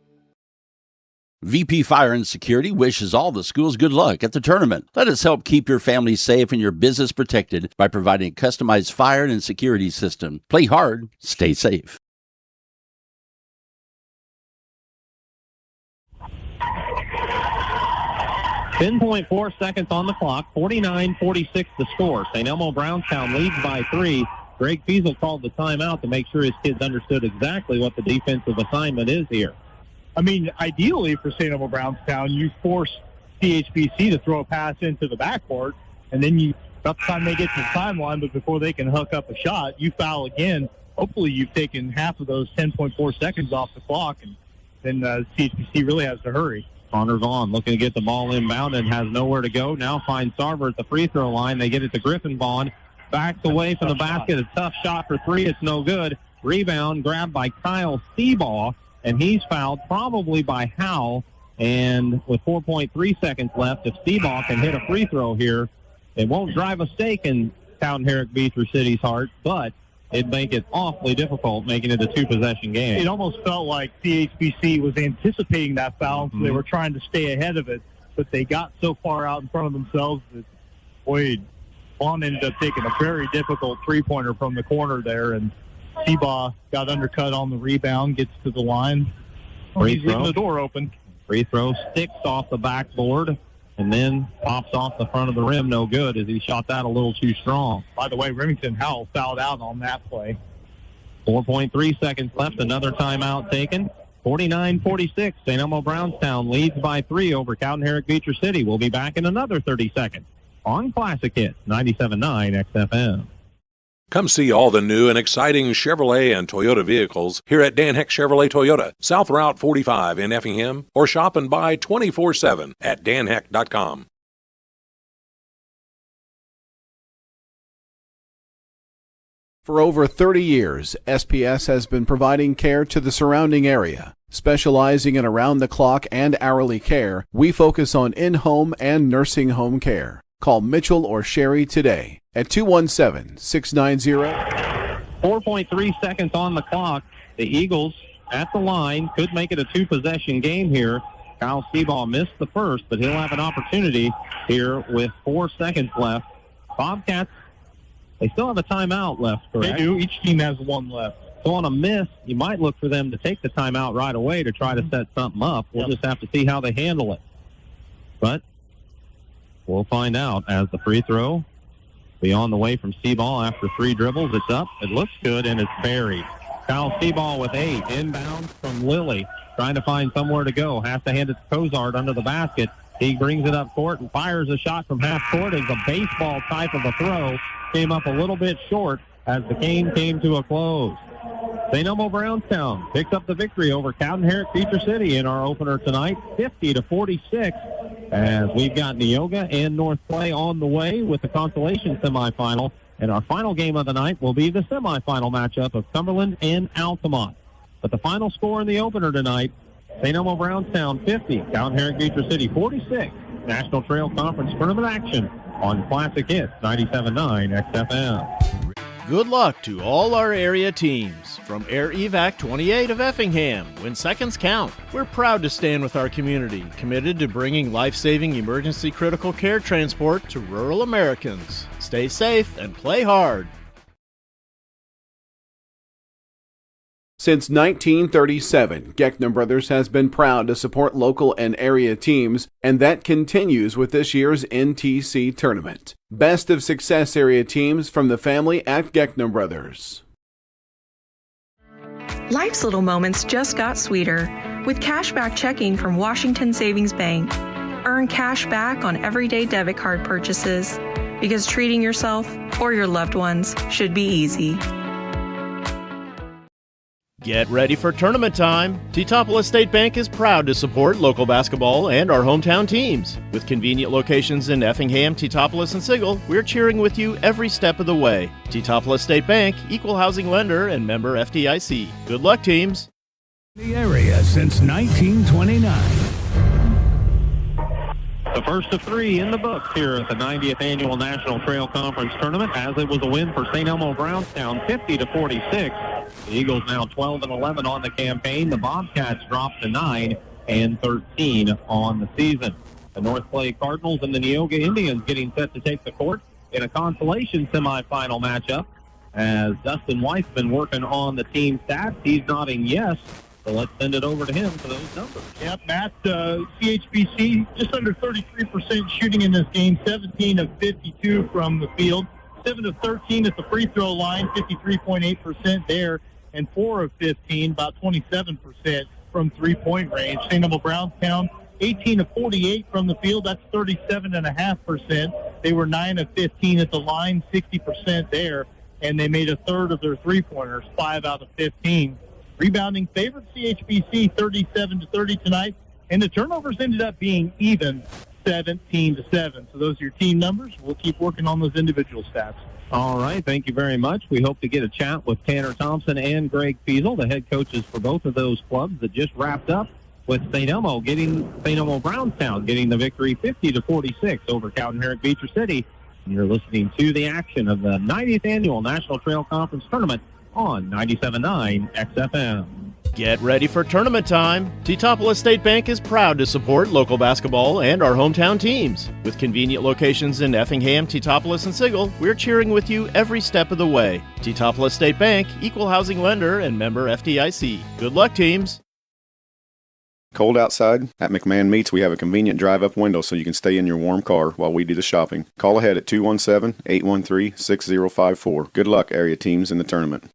VP Fire and Security wishes all the schools good luck at the tournament. Let us help keep your family safe and your business protected by providing a customized fire and security system. Play hard, stay safe. .4 seconds on the clock, 49-46 the score. St. Elmo Brownstown leads by 3. Greg Fiesel called the timeout to make sure his kids understood exactly what the defensive assignment is here. I mean, ideally for St. Elmo Brownstown, you force CHBC to throw a pass into the backcourt, and then about the time they get to the timeline, but before they can hook up a shot, you foul again. Hopefully you've taken half of those 10.4 seconds off the clock, and then CHBC really has to hurry. Connor Vaughn looking to get the ball inbound and has nowhere to go. Now finds Sarver at the free throw line. They get it to Griffin Vaughn. Backs away from the basket. A tough shot for 3. It's no good. Rebound grabbed by Kyle Seabaugh, and he's fouled probably by Howell. And with 4.3 seconds left, if Seabaugh can hit a free throw here, it won't drive a stake in Cowden Herrick Beecher City's heart, but it'd make it awfully difficult making it a 2-possession game. It almost felt like CHBC was anticipating that foul, so they were trying to stay ahead of it, but they got so far out in front of themselves that, boy, Vaughn ended up taking a very difficult three-pointer from the corner there, and Seabaugh got undercut on the rebound, gets to the line. He's leaving the door open. Free throw sticks off the backboard and then pops off the front of the rim. No good as he shot that a little too strong. By the way, Remington Howell fouled out on that play. 4.3 seconds left. Another timeout taken. 49-46. St. Elmo Brownstown leads by 3 over Cowden Herrick Beecher City. We'll be back in another 30 seconds on Classic Hits 97.9 XFM. Come see all the new and exciting Chevrolet and Toyota vehicles here at Dan Heck Chevrolet Toyota, South Route 45 in Effingham, or shop and buy 24/7 at danheck.com. For over 30 years, SPS has been providing care to the surrounding area. Specializing in around-the-clock and hourly care, we focus on in-home and nursing home care. Call Mitchell or Sherry today at 217-690. 4.3 seconds on the clock. The Eagles at the line could make it a 2-possession game here. Kyle Seabaugh missed the first, but he'll have an opportunity here with 4 seconds left. Bobcats, they still have a timeout left, correct? They do. Each team has one left. So on a miss, you might look for them to take the timeout right away to try to set something up. We'll just have to see how they handle it. But we'll find out as the free throw Be on the way from Seaball after 3 dribbles. It's up. It looks good, and it's buried. Kyle Seaball with 8. Inbound from Lilly. Trying to find somewhere to go. Has to hand it to Cozart under the basket. He brings it up court and fires a shot from half court. It's a baseball type of a throw. Came up a little bit short as the game came to a close. St. Elmo Brownstown picks up the victory over Cowden, Herrick, Beecher City in our opener tonight, 50-46. As we've got Neoga and North Clay on the way with the consolation semifinal. And our final game of the night will be the semifinal matchup of Cumberland and Altamont. But the final score in the opener tonight, St. Elmo Brownstown 50, Cowden, Herrick, Beecher City 46. National Trail Conference Tournament action on Classic Hits 97.9 XFM. Good luck to all our area teams. From Air Evac 28 of Effingham, when seconds count, we're proud to stand with our community, committed to bringing life-saving emergency critical care transport to rural Americans. Stay safe and play hard. Since 1937, Geckner Brothers has been proud to support local and area teams, and that continues with this year's NTC tournament. Best of Success area teams from the family at Geckner Brothers. Life's little moments just got sweeter with cashback checking from Washington Savings Bank. Earn cash back on everyday debit card purchases because treating yourself or your loved ones should be easy. Get ready for tournament time. T-Topolis State Bank is proud to support local basketball and our hometown teams. With convenient locations in Effingham, T-Topolis, and Sigel, we're cheering with you every step of the way. T-Topolis State Bank, equal housing lender and member FDIC. Good luck, teams. The area since 1929. The first of 3 in the books here at the 90th Annual National Trail Conference Tournament, as it was a win for St. Elmo Brownstown, 50-46. The Eagles now 12-11 on the campaign. The Bobcats dropped to 9-13 on the season. The North Clay Cardinals and the Neoga Indians getting set to take the court in a consolation semifinal matchup. As Dustin White's been working on the team stats, he's nodding yes. So let's send it over to him for those numbers. Yep, Matt, CHBC just under 33% shooting in this game, 17 of 52 from the field, 7 of 13 at the free throw line, 53.8% there, and 4 of 15, about 27% from three-point range. St. Elmo Brownstown, 18 of 48 from the field, that's 37.5%. They were 9 of 15 at the line, 60% there, and they made a third of their three-pointers, 5 out of 15. Rebounding favored CHBC 37-30 tonight, and the turnovers ended up being even 17-7. So those are your team numbers. We'll keep working on those individual stats. All right, thank you very much. We hope to get a chat with Tanner Thompson and Greg Fiesel, the head coaches for both of those clubs that just wrapped up with St. Elmo Brownstown getting the victory 50-46 over Cowden, Herrick, Beecher City. And you're listening to the action of the 90th Annual National Trail Conference Tournament on 97.9 XFM. Get ready for tournament time. T-Topolis State Bank is proud to support local basketball and our hometown teams. With convenient locations in Effingham, T-Topolis, and Sigel, we're cheering with you every step of the way. T-Topolis State Bank, equal housing lender and member FDIC. Good luck, teams. Cold outside? At McMahon Meats, we have a convenient drive-up window so you can stay in your warm car while we do the shopping. Call ahead at 217-813-6054. Good luck, area teams, in the tournament.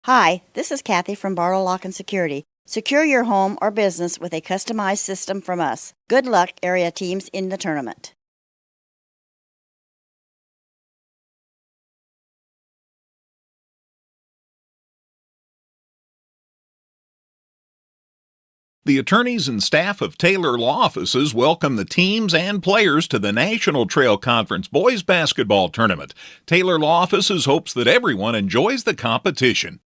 Hi, this is Kathy from Barlow Lock and Security. Secure your home or business with a customized system from us. Good luck, area teams, in the tournament. The attorneys and staff of Taylor Law Offices welcome the teams and players to the National Trail Conference Boys Basketball Tournament. Taylor Law Offices hopes that everyone enjoys the competition.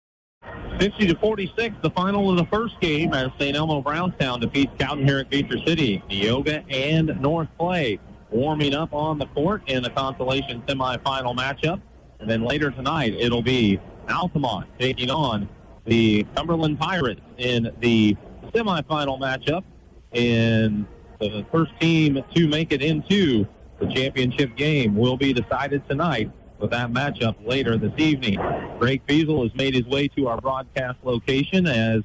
50-46, the final of the first game as St. Elmo Brownstown defeats Cowden, Herrick, Beecher City. Neoga and North Clay warming up on the court in the consolation semifinal matchup. And then later tonight, it'll be Altamont taking on the Cumberland Pirates in the semifinal matchup. And the first team to make it into the championship game will be decided tonight with that matchup later this evening. Greg Fiesel has made his way to our broadcast location as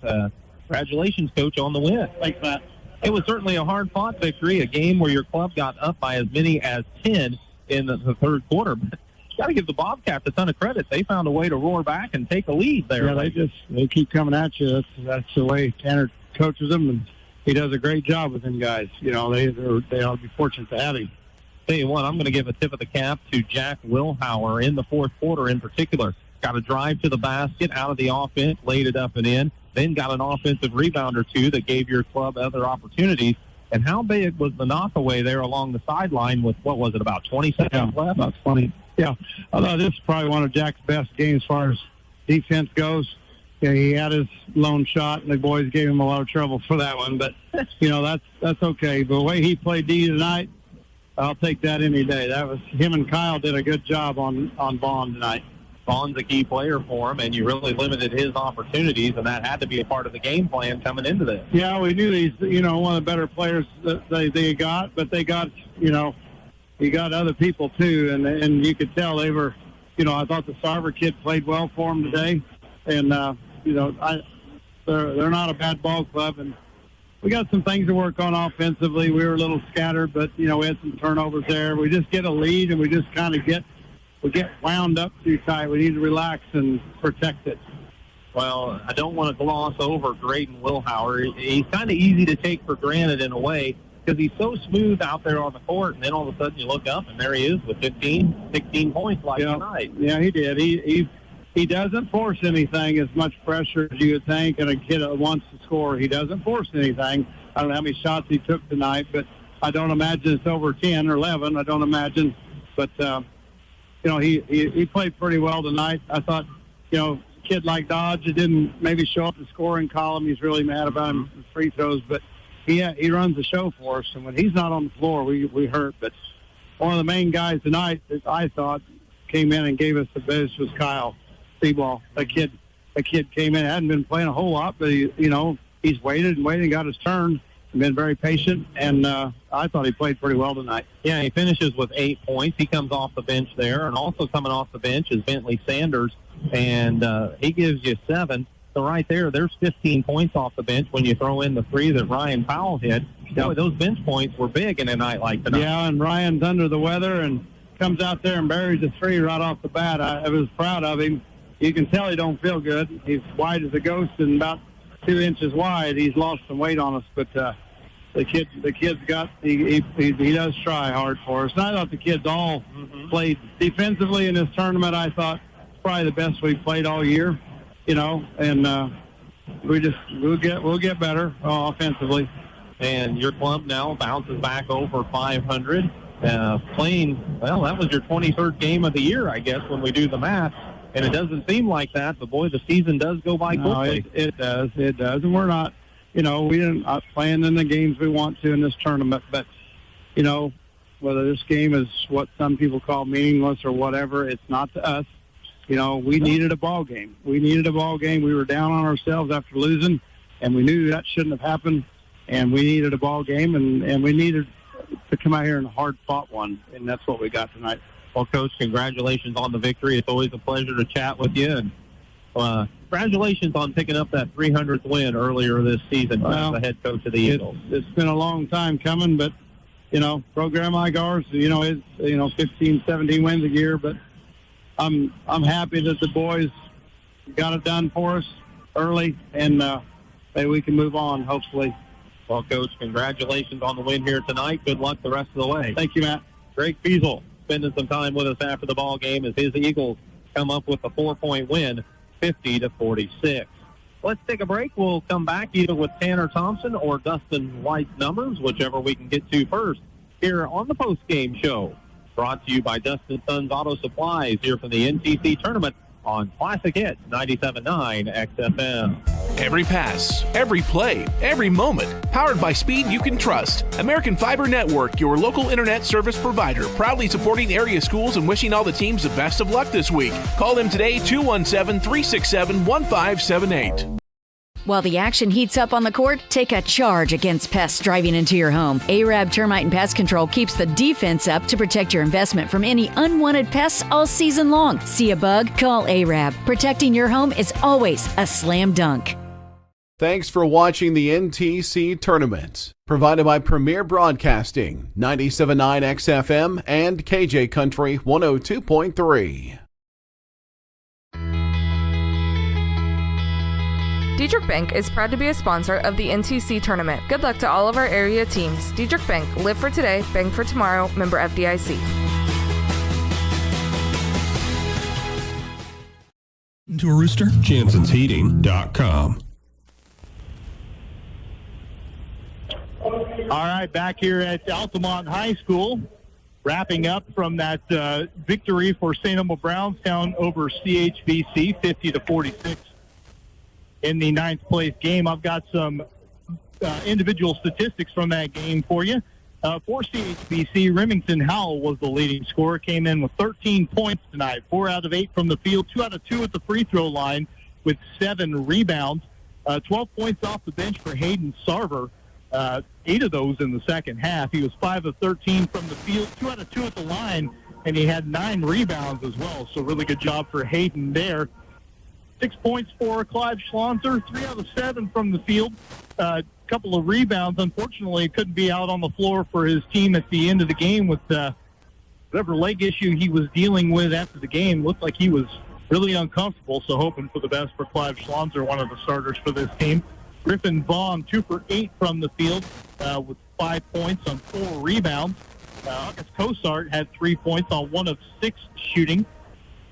congratulations, Coach, on the win. Thanks, Matt. It was certainly a hard-fought victory, a game where your club got up by as many as 10 in the third quarter. But got to give the Bobcats a ton of credit. They found a way to roar back and take a lead there. Yeah, they keep coming at you. That's the way Tanner coaches them, and he does a great job with them guys. You know, they ought to be fortunate to have him. Tell you what, I'm going to give a tip of the cap to Jack Wilhauer in the fourth quarter in particular. Got a drive to the basket out of the offense, laid it up and in, then got an offensive rebound or two that gave your club other opportunities. And how big was the knockaway there along the sideline with, what was it, about 20 seconds left? About 20. Yeah, I thought this is probably one of Jack's best games as far as defense goes. Yeah, he had his lone shot, and the boys gave him a lot of trouble for that one. But, you know, that's okay. But the way he played D tonight, I'll take that any day. That was him and Kyle did a good job on Vaughn tonight. Vaughn's a key player for him, and you really limited his opportunities, and that had to be a part of the game plan coming into this. Yeah, we knew he's, you know, one of the better players that they got, but they got, you know, he got other people too, and you could tell they were, you know, I thought the Sarver kid played well for him today, and you know, they're not a bad ball club, and we got some things to work on offensively. We were a little scattered, but, you know, we had some turnovers there. We just get a lead, and we just kind of get wound up too tight. We need to relax and protect it. Well, I don't want to gloss over Graydon Wilhauer. He's kind of easy to take for granted in a way because he's so smooth out there on the court, and then all of a sudden you look up, and there he is with 15, 16 points tonight. Yeah, he did. He doesn't force anything as much pressure as you would think, and a kid that wants to score, he doesn't force anything. I don't know how many shots he took tonight, but I don't imagine it's over 10 or 11. I don't imagine. But, you know, he played pretty well tonight. I thought, you know, a kid like Dodge, it didn't maybe show up the scoring column. He's really mad about him with free throws, but he runs the show for us, and when he's not on the floor, we hurt. But one of the main guys tonight that I thought came in and gave us the best was Kyle Seaball. That kid came in, hadn't been playing a whole lot, but he's waited and got his turn and been very patient, and I thought he played pretty well tonight. Yeah, he finishes with 8 points. He comes off the bench there, and also coming off the bench is Bentley Sanders, and he gives you 7. So right there's 15 points off the bench when you throw in the 3 that Ryan Powell hit. Boy, those bench points were big in a night like tonight. Yeah, and Ryan's under the weather and comes out there and buries a 3 right off the bat. I was proud of him. You can tell he don't feel good. He's white as a ghost and about 2 inches wide. He's lost some weight on us, but the kid's got he does try hard for us. And I thought the kids all played defensively in this tournament. I thought probably the best we've played all year, you know, and we'll get better offensively. And your club now bounces back over 500, playing, well, that was your 23rd game of the year, I guess, when we do the math. And it doesn't seem like that, but boy, the season does go by quickly. No, it does. And we're not, you know, we're not playing in the games we want to in this tournament, but, you know, whether this game is what some people call meaningless or whatever, it's not to us. You know, we needed a ball game. We were down on ourselves after losing, and we knew that shouldn't have happened, and we needed a ball game, and we needed to come out here and hard-fought one, and that's what we got tonight. Well, Coach, congratulations on the victory. It's always a pleasure to chat with you, and congratulations on picking up that 300th win earlier this season as the head coach of the Eagles. It's been a long time coming, but, you know, program like ours, you know, is 15, 17 wins a year, but I'm happy that the boys got it done for us early, and maybe we can move on, hopefully. Well, Coach, congratulations on the win here tonight. Good luck the rest of the way. Thank you, Matt. Greg Fiesel spending some time with us after the ball game as his Eagles come up with a 4-point win, 50-46. Let's take a break. We'll come back either with Tanner Thompson or Dustin White's numbers, whichever we can get to first, here on the Postgame Show. Brought to you by Dustin Sons Auto Supplies here from the NTC Tournament on Classic Hits 97.9 XFM. Every pass, every play, every moment. Powered by speed you can trust. American Fiber Network, your local internet service provider. Proudly supporting area schools and wishing all the teams the best of luck this week. Call them today, 217-367-1578. While the action heats up on the court, take a charge against pests driving into your home. Arab Termite and Pest Control keeps the defense up to protect your investment from any unwanted pests all season long. See a bug? Call Arab. Protecting your home is always a slam dunk. Thanks for watching the NTC Tournament, provided by Premier Broadcasting, 97.9 XFM and KJ Country 102.3. Diedrich Bank is proud to be a sponsor of the NTC Tournament. Good luck to all of our area teams. Diedrich Bank, live for today, bank for tomorrow, member FDIC. To a rooster? JansonsHeating.com. All right, back here at Altamont High School, wrapping up from that victory for St. Elmo Brownstown over CHBC, 50-46 in the ninth place game. I've got some individual statistics from that game for you. For CHBC, Remington Howell was the leading scorer, came in with 13 points tonight, 4 out of 8 from the field, 2 out of 2 at the free throw line with 7 rebounds, 12 points off the bench for Hayden Sarver. 8 of those in the second half. He was 5 of 13 from the field, 2 out of 2 at the line, and he had 9 rebounds as well. So really good job for Hayden there. 6 points for Clive Schlonzer, 3 out of 7 from the field. Couple of rebounds. Unfortunately, couldn't be out on the floor for his team at the end of the game with whatever leg issue he was dealing with after the game. Looked like he was really uncomfortable, so hoping for the best for Clive Schlonzer, one of the starters for this team. Griffin Vaughn, 2 for 8 from the field with 5 points on 4 rebounds. August Cosart had 3 points on 1 of 6 shooting.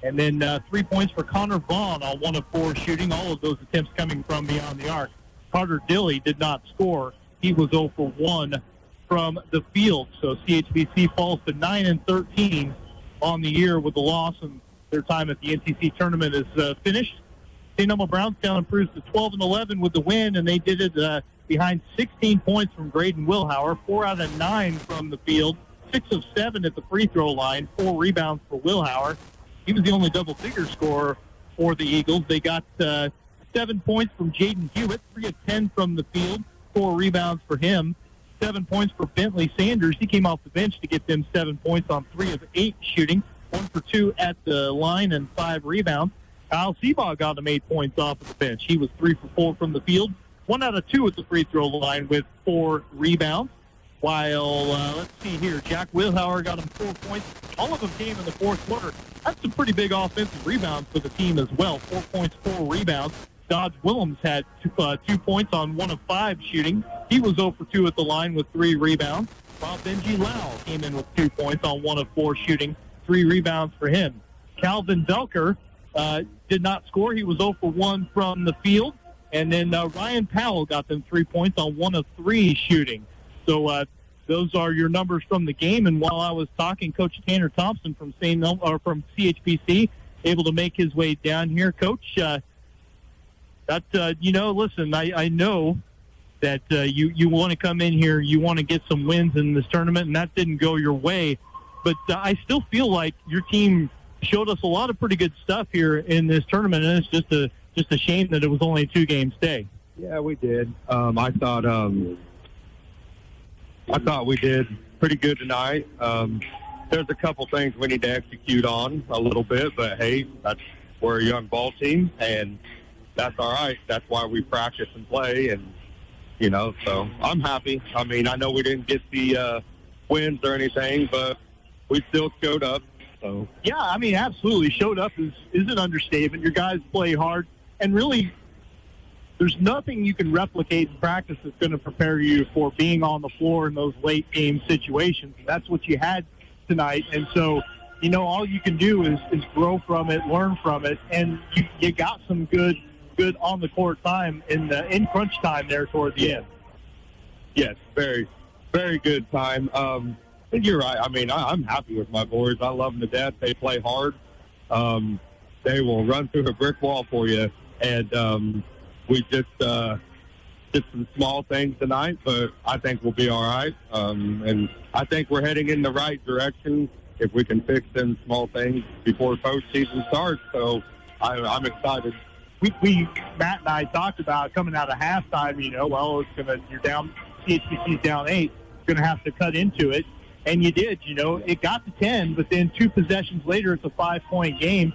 And then 3 points for Connor Vaughn on 1 of 4 shooting. All of those attempts coming from beyond the arc. Carter Dilley did not score. He was 0 for 1 from the field. So CHBC falls to 9-13 on the year with the loss, and their time at the NTC tournament is finished. St. Elmo Brownstown improves to 12-11 with the win, and they did it behind 16 points from Graydon Wilhauer, 4 out of 9 from the field, 6 of 7 at the free throw line, 4 rebounds for Wilhauer. He was the only double-figure scorer for the Eagles. They got 7 points from Jaden Hewitt, 3 of 10 from the field, 4 rebounds for him. 7 points for Bentley Sanders. He came off the bench to get them 7 points on 3 of 8 shooting, 1 for 2 at the line and 5 rebounds. Kyle Seabaugh got him 8 points off of the bench. He was 3 for 4 from the field, 1 out of 2 at the free throw line with 4 rebounds. While, let's see here, Jack Wilhauer got him 4 points. All of them came in the fourth quarter. That's a pretty big offensive rebound for the team as well. 4 points, 4 rebounds. Dodge Willems had 2 points on 1 of 5 shooting. He was 0 for 2 at the line with 3 rebounds. While Benji Lau came in with 2 points on 1 of 4 shooting, 3 rebounds for him. Calvin Velker did not score. He was 0 for 1 from the field. And then Ryan Powell got them 3 points on 1 of 3 shooting. So those are your numbers from the game. And while I was talking, Coach Tanner Thompson from from CHBC able to make his way down here. Coach, listen, I know that you want to come in here, you want to get some wins in this tournament, and that didn't go your way. But I still feel like your team showed us a lot of pretty good stuff here in this tournament, and it's just a shame that it was only a 2-game stay. Yeah, we did. I thought we did pretty good tonight. There's a couple things we need to execute on a little bit, but hey, we're a young ball team, and that's all right. That's why we practice and play, and so I'm happy. I mean, I know we didn't get the wins or anything, but we still showed up. So yeah, I mean, absolutely. Showed up is an understatement. Your guys play hard, and really, there's nothing you can replicate in practice that's going to prepare you for being on the floor in those late game situations. And that's what you had tonight. And so, all you can do is grow from it, learn from it, and you got some good on the court time in crunch time there toward the end. Yes, very, very good time. And you're right. I mean, I'm happy with my boys. I love them to death. They play hard. They will run through a brick wall for you. And we just did some small things tonight, but I think we'll be all right. And I think we're heading in the right direction if we can fix them small things before postseason starts. So I'm excited. Matt and I talked about coming out of halftime, you're down, CHBC's down 8, going to have to cut into it. And you did, it got to 10, but then 2 possessions later, it's a 5-point game.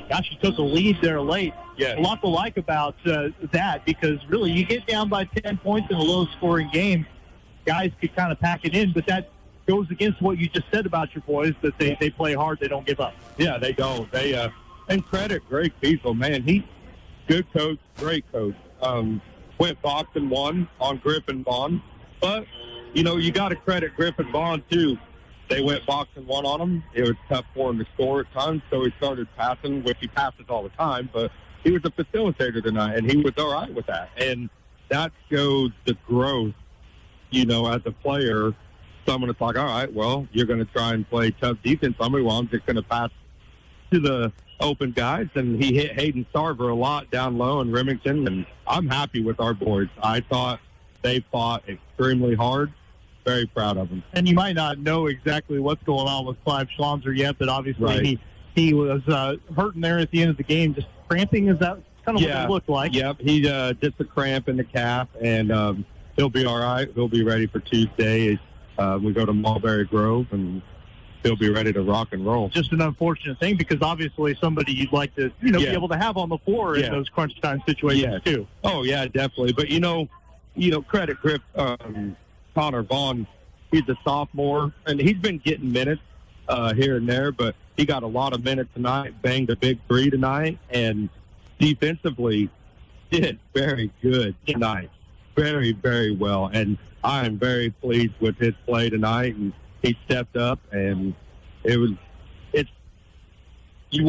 gosh, you took a lead there late. Yeah. A lot to like about that, because really you get down by 10 points in a low-scoring game, guys could kind of pack it in, but that goes against what you just said about your boys, that they play hard, they don't give up. Yeah, they don't. They and credit Greg Beecher, man. He's good coach, great coach. Went box and won on Griffin Bond. But, you know, you got to credit Griffin Bond, too. They went box and won on him. It was tough for him to score at times, so he started passing, which he passes all the time. But he was a facilitator tonight, and he was all right with that. And that shows the growth, you know, as a player. Someone is like, all right, well, you're going to try and play tough defense on me. Well, I'm just going to pass to the open guys. And he hit Hayden Sarver a lot down low in Remington. And I'm happy with our boys. I thought they fought extremely hard. Very proud of them. And you might not know exactly what's going on with Clive Schlonzer yet, but obviously he was hurting there at the end of the game, just cramping. Is that kind of what it looked like? Yep, he just a cramp in the calf, and he'll be all right. He'll be ready for Tuesday. We go to Mulberry Grove, and he'll be ready to rock and roll. Just an unfortunate thing, because obviously somebody you'd like to be able to have on the floor in those crunch time situations too. Oh yeah, definitely. But you know, credit Griff. Connor Vaughn, he's a sophomore, and he's been getting minutes here and there, but he got a lot of minutes tonight, banged a big three tonight, and defensively did very good tonight. Very, very well. And I am very pleased with his play tonight, and he stepped up, and we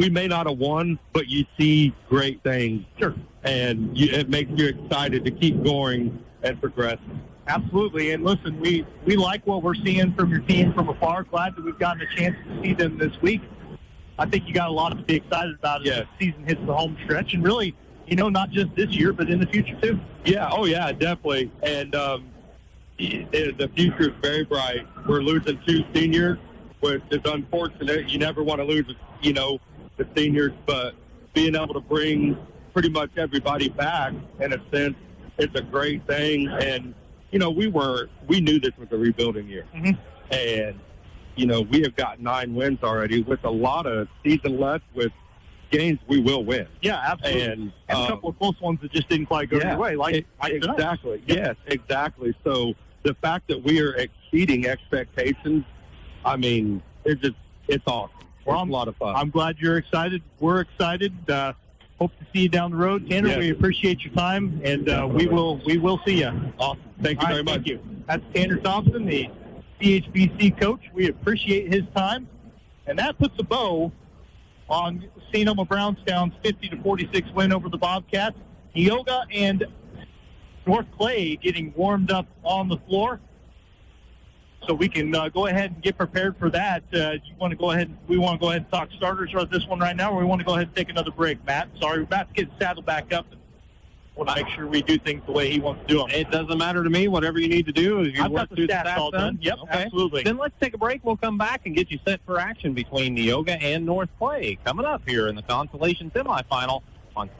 may not have won, but you see great things. Sure. And it makes you excited to keep going and progressing. Absolutely. And listen, we like what we're seeing from your team from afar. Glad that we've gotten a chance to see them this week. I think you got a lot to be excited about as the season hits the home stretch. And really, you know, not just this year, but in the future too. Yeah. Oh, yeah, definitely. And the future is very bright. We're losing 2 seniors, which is unfortunate. You never want to lose, you know, the seniors, but being able to bring pretty much everybody back, in a sense, it's a great thing. And you know, we knew this was a rebuilding year. Mm-hmm. And, you know, we have got 9 wins already with a lot of season left with games we will win. Yeah, absolutely. And a couple of close ones that just didn't quite go your way. Exactly. Yes, exactly. So the fact that we are exceeding expectations, I mean, it's awesome. Well, it's a lot of fun. I'm glad you're excited. We're excited. Hope to see you down the road, Tanner. We appreciate your time, and we will see you. Awesome. Thank you very much. Thank you. That's Tanner Thompson, the CHBC coach. We appreciate his time, and that puts a bow on St. Elmo Brownstown's 50-46 win over the Bobcats. Neoga and North Clay getting warmed up on the floor, so we can go ahead and get prepared for that. We want to go ahead and talk starters on this one right now, or we want to go ahead and take another break, Matt? Sorry, Matt's getting saddled back up. Want to make sure we do things the way he wants to do them. It doesn't matter to me. Whatever you need to do is I've got the stats all done. Yep, okay. Absolutely. Then let's take a break. We'll come back and get you set for action between Neoga and North Clay coming up here in the consolation semifinal